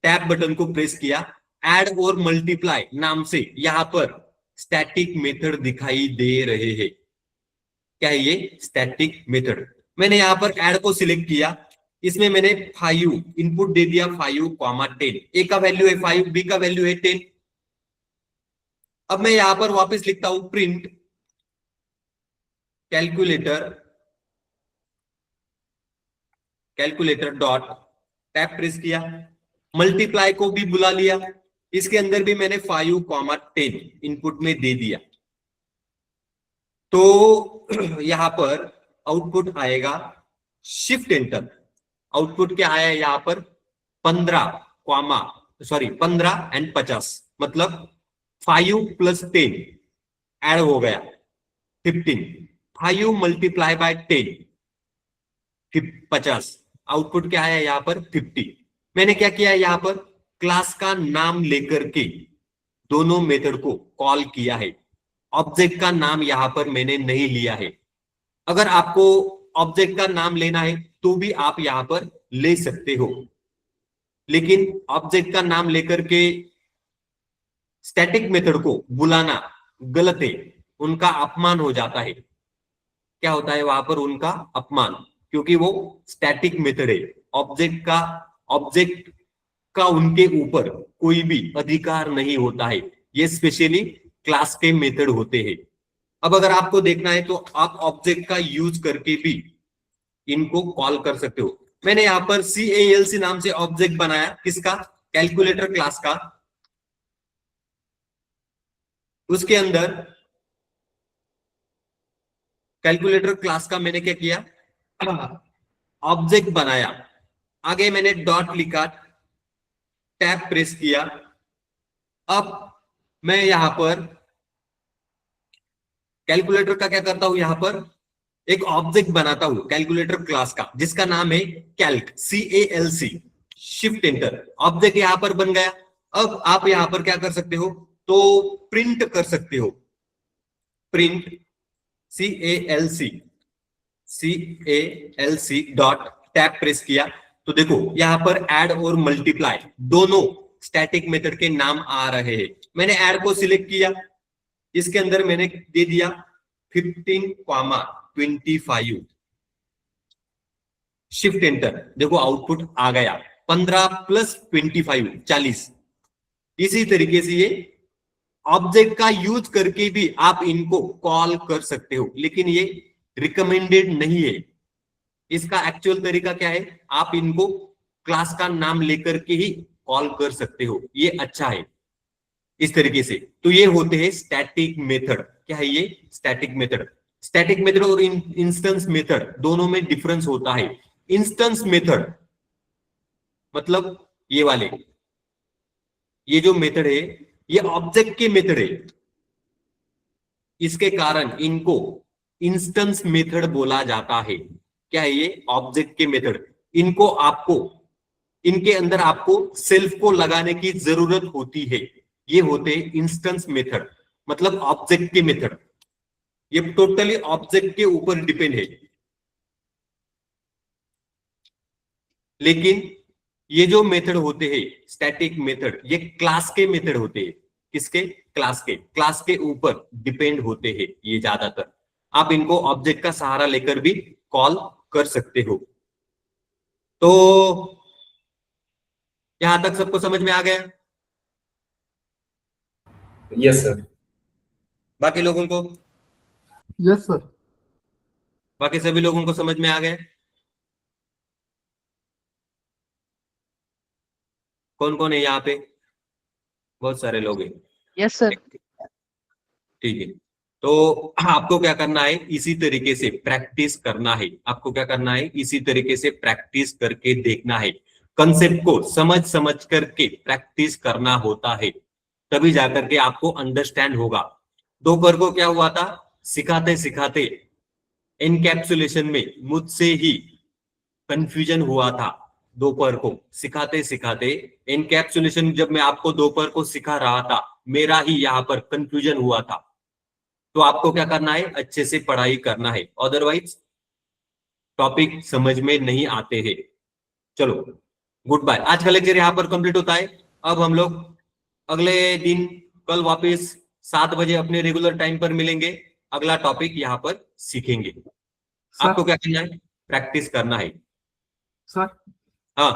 टैब बटन को प्रेस किया, ऐड और मल्टीप्लाई नाम से यहां पर स्टैटिक मेथड दिखाई दे रहे हैं। क्या है ये? Static method. मैंने यहां पर ऐड को सिलेक्ट किया, इसमें मैंने 5 इनपुट दे दिया, 5,10। ए का वैल्यू है 5, बी का वैल्यू है 10। अब मैं यहां पर वापस लिखता हूं print calculator dot, tab press किया, मल्टीप्लाई को भी बुला लिया, इसके अंदर भी मैंने 5,10 इनपुट में दे दिया। तो यहां पर आउटपुट आएगा, शिफ्ट एंटर। आउटपुट क्या आया यहां पर? 15 एंड 50, मतलब 5 प्लस 10 ऐड हो गया 15। 5 मल्टीप्लाई बाय 10 50। आउटपुट क्या है यहां पर? 50। मैंने क्या किया यहां पर? क्लास का नाम लेकर के दोनों मेथड को कॉल किया है। ऑब्जेक्ट का नाम यहां पर मैंने नहीं लिया है। अगर आपको ऑब्जेक्ट का नाम लेना है तो भी आप यहां पर ले सकते हो, लेकिन ऑब्जेक्ट का नाम लेकर के स्टैटिक मेथड को बुलाना गलत है, उनका अपमान हो जाता है। क्या होता है वहां पर? उनका अपमान, क्योंकि वो स्टैटिक मेथड है। ऑब्जेक्ट का उनके ऊपर कोई भी अधिकार नहीं होता है। ये स्पेशली क्लास के मेथड होते हैं। अब अगर आपको देखना है तो आप ऑब्जेक्ट का यूज करके भी इनको कॉल कर सकते हो। मैंने यहां पर CALC नाम से ऑब्जेक्ट बनाया, किसका? कैलकुलेटर क्लास का। उसके अंदर कैलकुलेटर क्लास का मैंने क्या किया? ऑब्जेक्ट बनाया। आगे मैंने डॉट लिखा, टैब प्रेस किया। अब मैं यहां पर कैलकुलेटर का क्या करता हूं? यहां पर एक ऑब्जेक्ट बनाता हूं कैलकुलेटर क्लास का, जिसका नाम है Calc, CALC। Shift enter, object यहां पर बन गया। अब आप यहां पर क्या कर सकते हो? तो प्रिंट कर सकते हो। Print CALC dot, tab press किया तो देखो यहां पर ऐड और मल्टीप्लाई दोनों स्टैटिक मेथड के नाम आ रहे हैं। मैंने ऐड को सिलेक्ट किया, इसके अंदर मैंने दे दिया 15,25। शिफ्ट एंटर, देखो आउटपुट आ गया 15 + 25 40। इसी तरीके से ये ऑब्जेक्ट का यूज करके भी आप इनको कॉल कर सकते हो, लेकिन ये रिकमेंडेड नहीं है। इसका एक्चुअल तरीका क्या है? आप इनको क्लास का नाम लेकर के ही कॉल कर सकते हो, ये अच्छा है। इस तरीके से तो ये होते हैं स्टैटिक मेथड। क्या है ये? Static method. स्टैटिक मेथड और इंस्टेंस मेथड दोनों में डिफरेंस होता है। इंस्टेंस मेथड मतलब ये वाले, ये जो मेथड है ये ऑब्जेक्ट के मेथड है, इसके कारण इनको इंस्टेंस मेथड बोला जाता है। क्या है ये? ऑब्जेक्ट के मेथड। इनको आपको, इनके अंदर आपको सेल्फ को लगाने की जरूरत होती है। ये होते हैं इंस्टेंस मेथड, मतलब ऑब्जेक्ट के मेथड। ये टोटली ऑब्जेक्ट के ऊपर डिपेंड है। लेकिन ये जो मेथड होते हैं स्टैटिक मेथड, ये क्लास के मेथड होते हैं। किसके? क्लास के ऊपर डिपेंड होते हैं ये ज्यादातर। आप इनको ऑब्जेक्ट का सहारा लेकर भी कॉल कर सकते हो। तो यहां तक सबको समझ में आ गया? Yes sir. बाकी लोगों को? Yes sir. बाकी सभी लोगों को समझ में आ गया? कौन कौन है यहाँ पे? बहुत सारे लोग हैं। Yes sir. ठीक है, तो आपको क्या करना है? इसी तरीके से प्रैक्टिस करना है। आपको क्या करना है? इसी तरीके से प्रैक्टिस करके देखना है। कंसेप्ट को समझ समझ करके प्रैक्टिस करना होता है, तभी जाकर के आपको अंडरस्टैंड होगा। दोपहर को क्या हुआ था? सिखाते सिखाते एनकैप्सुलेशन में मुझसे ही कंफ्यूजन हुआ था। दोपहर को सिखाते सिखाते एनकैप्सुलेशन, जब मैं आपको दोपहर को सिखा रहा था, मेरा ही यहाँ पर कंफ्यूजन हुआ था। तो आपको क्या करना है? अच्छे से पढ़ाई करना है, अदरवाइज टॉपिक समझ में नहीं आते हैं। चलो, गुड बाय। आज का लेक्चर यहाँ पर कंप्लीट होता है। अब हम लोग अगले दिन कल वापस 7 बजे अपने रेगुलर टाइम पर मिलेंगे। अगला टॉपिक यहाँ पर सीखेंगे। आपको क्या करना है? प्रैक्टिस करना है। सर हाँ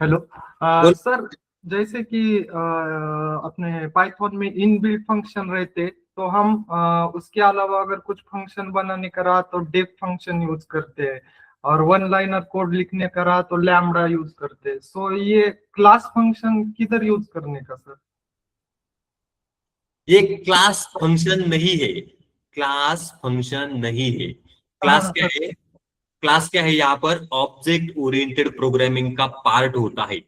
हेलो बोल। सर, जैसे कि अपने पाइथन में इनबिल्ट फंक्शन रहते, तो हम उसके अलावा अगर कुछ फंक्शन बनाने का रहा तो डेफ फंक्शन यूज करते हैं, और वन लाइनर कोड लिखने का रहा तो लैम्बडा यूज करते हैं। सो ये क्लास फंक्शन किधर यूज करने का सर? ये क्लास फंक्शन नहीं है, क्लास फंक्शन नहीं है। क्लास क्या है? क्लास क्या है? यहाँ पर ऑब्जेक्ट ओरिएंटेड प्रोग्रामिंग का पार्ट होता है।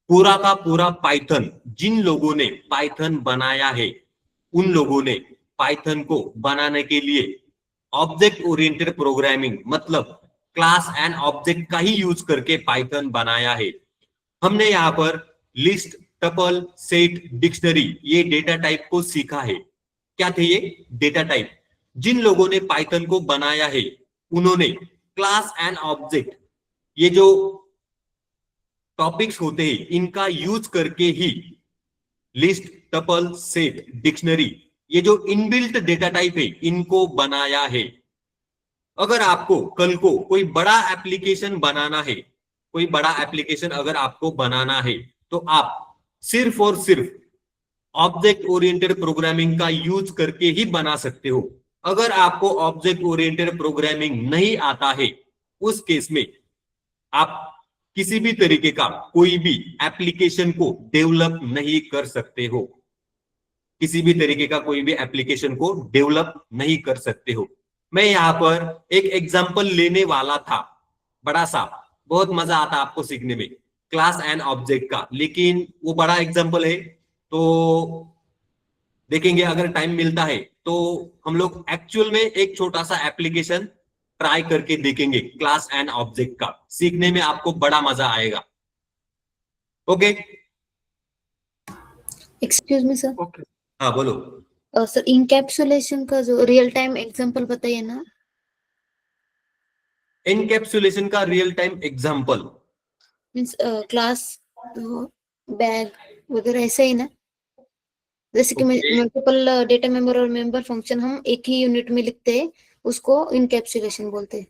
पूरा का पूरा पाइथन, जिन लोगों ने पाइथन बनाया है उन लोगों ने पाइथन को बनाने के लिए ऑब्जेक्ट ओरिएंटेड प्रोग्रामिंग मतलब क्लास एंड ऑब्जेक्ट का ही यूज करके पाइथन बनाया है। हमने यहाँ पर लिस्ट, टपल, सेट, डिक्शनरी, ये डेटा टाइप को सीखा है। क्या थे ये? Data type. जिन लोगों ने पाइथन को बनाया है उन्होंने क्लास एंड ऑब्जेक्ट, ये जो टॉपिक्स होते हैं, इनका यूज करके ही लिस्ट, टपल, सेट, डिक्शनरी, ये जो इनबिल्ट डेटा टाइप है इनको बनाया है। अगर आपको कल को कोई बड़ा एप्लीकेशन बनाना है, कोई बड़ा एप्लीकेशन अगर आपको बनाना है, तो आप सिर्फ और सिर्फ ऑब्जेक्ट ओरिएंटेड प्रोग्रामिंग का यूज करके ही बना सकते हो। अगर आपको ऑब्जेक्ट ओरिएंटेड प्रोग्रामिंग नहीं आता है, उस केस में आप किसी भी तरीके का कोई भी एप्लीकेशन को डेवलप नहीं कर सकते हो, किसी भी तरीके का कोई भी एप्लीकेशन को डेवलप नहीं कर सकते हो। मैं यहाँ पर एक एग्जांपल लेने वाला था बड़ा सा, बहुत मजा आता आपको सीखने में, क्लास एंड ऑब्जेक्ट का, लेकिन वो बड़ा एग्जांपल है तो देखेंगे अगर टाइम मिलता है तो हम लोग एक्चुअल में एक छोटा सा एप्लीकेशन ट्राई करके देखेंगे क्लास एंड ऑब्जेक्ट का, सीखने में आपको बड़ा मजा आएगा। Okay excuse me sir, okay हाँ बोलो। सर इनकैप्सुलेशन का जो रियल टाइम एग्जांपल बताइए ना। एनकैप्सुलेशन का real time example means class bag वगैरह ऐसा ही ना, जैसे कि Okay. मल्टीपल डेटा मेंबर और मेंबर फंक्शन हम एक ही यूनिट में लिखते हैं, उसको इनकैप्सुलेशन बोलते हैं।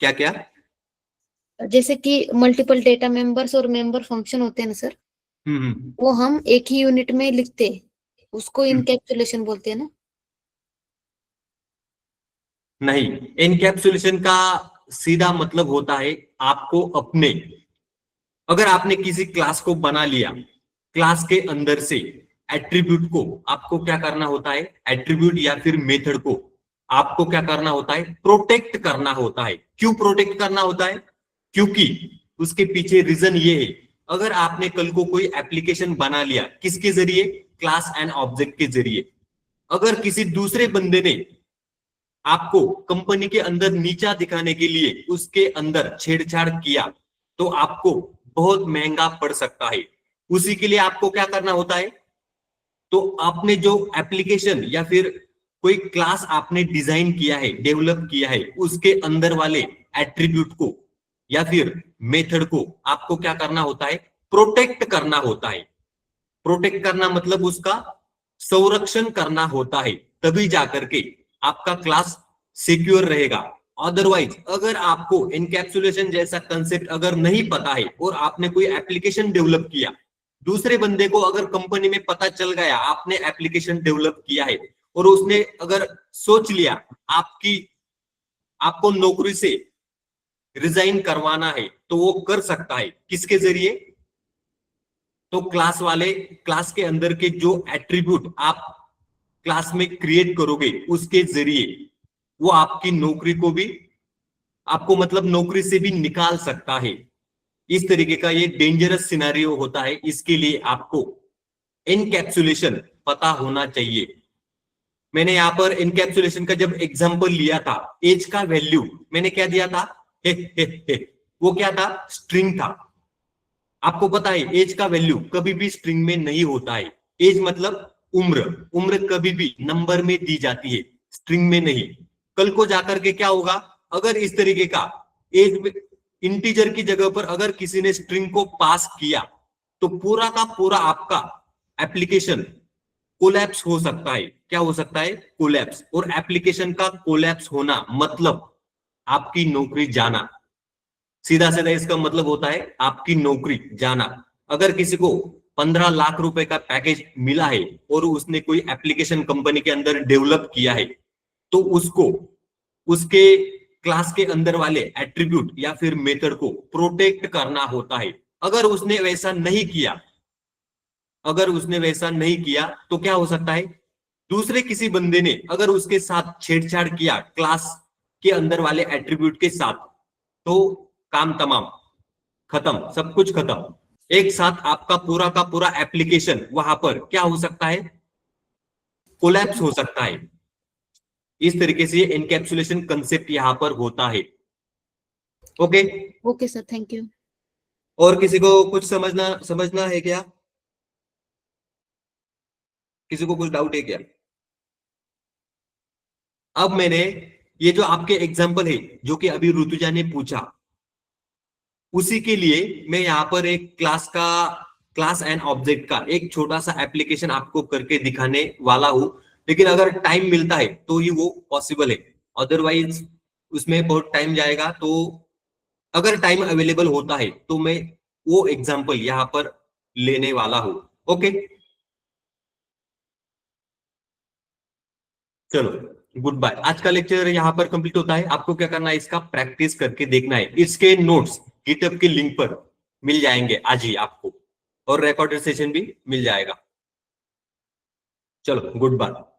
क्या क्या? जैसे कि मल्टीपल डेटा मेंबर्स और मेंबर फंक्शन होते हैं ना सर, वो हम एक ही यूनिट में लिखते हैं, उसको इनकैप्सुलेशन बोलते हैं ना। नहीं, एनकैप्सुलेशन का सीधा मतलब होता है आपको अपने, अगर आपने किसी क्लास को बना लिया, क्लास के अंदर से एट्रीब्यूट को आपको क्या करना होता है, एट्रीब्यूट या फिर मेथड को आपको क्या करना होता है, प्रोटेक्ट करना होता है। क्यों प्रोटेक्ट करना होता है? क्योंकि उसके पीछे रीजन ये है, अगर आपने कल को कोई एप्लीकेशन बना लिया, किसके जरिए, क्लास एंड ऑब्जेक्ट के जरिए, अगर किसी दूसरे बंदे ने आपको कंपनी के अंदर नीचा दिखाने के लिए उसके अंदर छेड़छाड़ किया, तो आपको बहुत महंगा पड़ सकता है। उसी के लिए आपको क्या करना होता है, तो आपने जो एप्लीकेशन या फिर कोई क्लास आपने डिजाइन किया है, डेवलप किया है, उसके अंदर वाले एट्रीब्यूट को या फिर मेथड को आपको क्या करना होता है, प्रोटेक्ट करना होता है। प्रोटेक्ट करना मतलब उसका संरक्षण करना होता है, तभी जाकर के आपका क्लास सिक्योर रहेगा। अदरवाइज अगर आपको एनकैप्सुलेशन जैसा कंसेप्ट अगर नहीं पता है और आपने कोई एप्लीकेशन डेवलप किया, दूसरे बंदे को अगर कंपनी में पता चल गया आपने एप्लीकेशन डेवलप किया है और उसने अगर सोच लिया आपको नौकरी से रिजाइन करवाना है, तो वो कर सकता है। किसके जरिए? तो क्लास के अंदर के जो एट्रीब्यूट आप क्लास में क्रिएट करोगे उसके जरिए वो आपकी नौकरी को भी, आपको मतलब नौकरी से भी निकाल सकता है। इस तरीके का ये डेंजरस सिनेरियो होता है, इसके लिए आपको एनकैप्सुलेशन पता होना चाहिए। मैंने यहाँ पर एनकैप्सुलेशन का जब एग्जांपल लिया था, एज का वैल्यू मैंने क्या दिया था, हे। वो क्या था, स्ट्रिंग था। आपको पता है एज का वैल्यू कभी भी स्ट्रिंग में नहीं होता है। एज मतलब उम्र कभी भी नंबर में दी जाती है, स्ट्रिंग में नहीं। कल को जाकर के क्या होगा, अगर इस तरीके का एज इंटीजर की जगह पर अगर किसी ने स्ट्रिंग को पास किया, तो पूरा का पूरा आपका एप्लीकेशन कोलैप्स हो सकता है। क्या हो सकता है? कोलैप्स। और एप्लीकेशन का कोलैप्स होना मतलब आपकी नौकरी जाना, सीधा सीधा इसका मतलब होता है आपकी नौकरी जाना। अगर किसी को 15 लाख रुपए का पैकेज मिला है और उसने कोई एप्लीकेशन कंपनी के अंदर डेवलप किया है, तो उसको उसके क्लास के अंदर वाले एट्रीब्यूट या फिर मेथड को प्रोटेक्ट करना होता है। अगर उसने वैसा नहीं किया, तो क्या हो सकता है, दूसरे किसी बंदे ने अगर उसके साथ छेड़छाड़ किया क्लास के अंदर वाले एट्रीब्यूट के साथ, तो काम तमाम, खत्म, सब कुछ खत्म। एक साथ आपका पूरा का पूरा एप्लीकेशन वहां पर क्या हो सकता है, कोलैप्स हो सकता है। इस तरीके से एनकैप्सुलेशन कंसेप्ट यहां पर होता है। Okay okay sir, thank you. और किसी को कुछ समझना है क्या? किसी को कुछ डाउट है क्या? अब मैंने ये जो आपके एग्जाम्पल है जो कि अभी ऋतुजा ने पूछा, उसी के लिए मैं यहाँ पर एक क्लास का क्लास एंड ऑब्जेक्ट का एक छोटा सा एप्लीकेशन आपको करके दिखाने वाला हूं, लेकिन अगर टाइम मिलता है तो ही वो पॉसिबल है, अदरवाइज उसमें बहुत टाइम जाएगा। तो अगर टाइम अवेलेबल होता है तो मैं वो एग्जांपल यहाँ पर लेने वाला हूं। ओके, चलो गुड बाय। आज का लेक्चर यहाँ पर कंप्लीट होता है। आपको क्या करना है, इसका प्रैक्टिस करके देखना है। इसके नोट्स गिटहब के लिंक पर मिल जाएंगे आज ही आपको, और रिकॉर्डेड सेशन भी मिल जाएगा। चलो गुड बाय।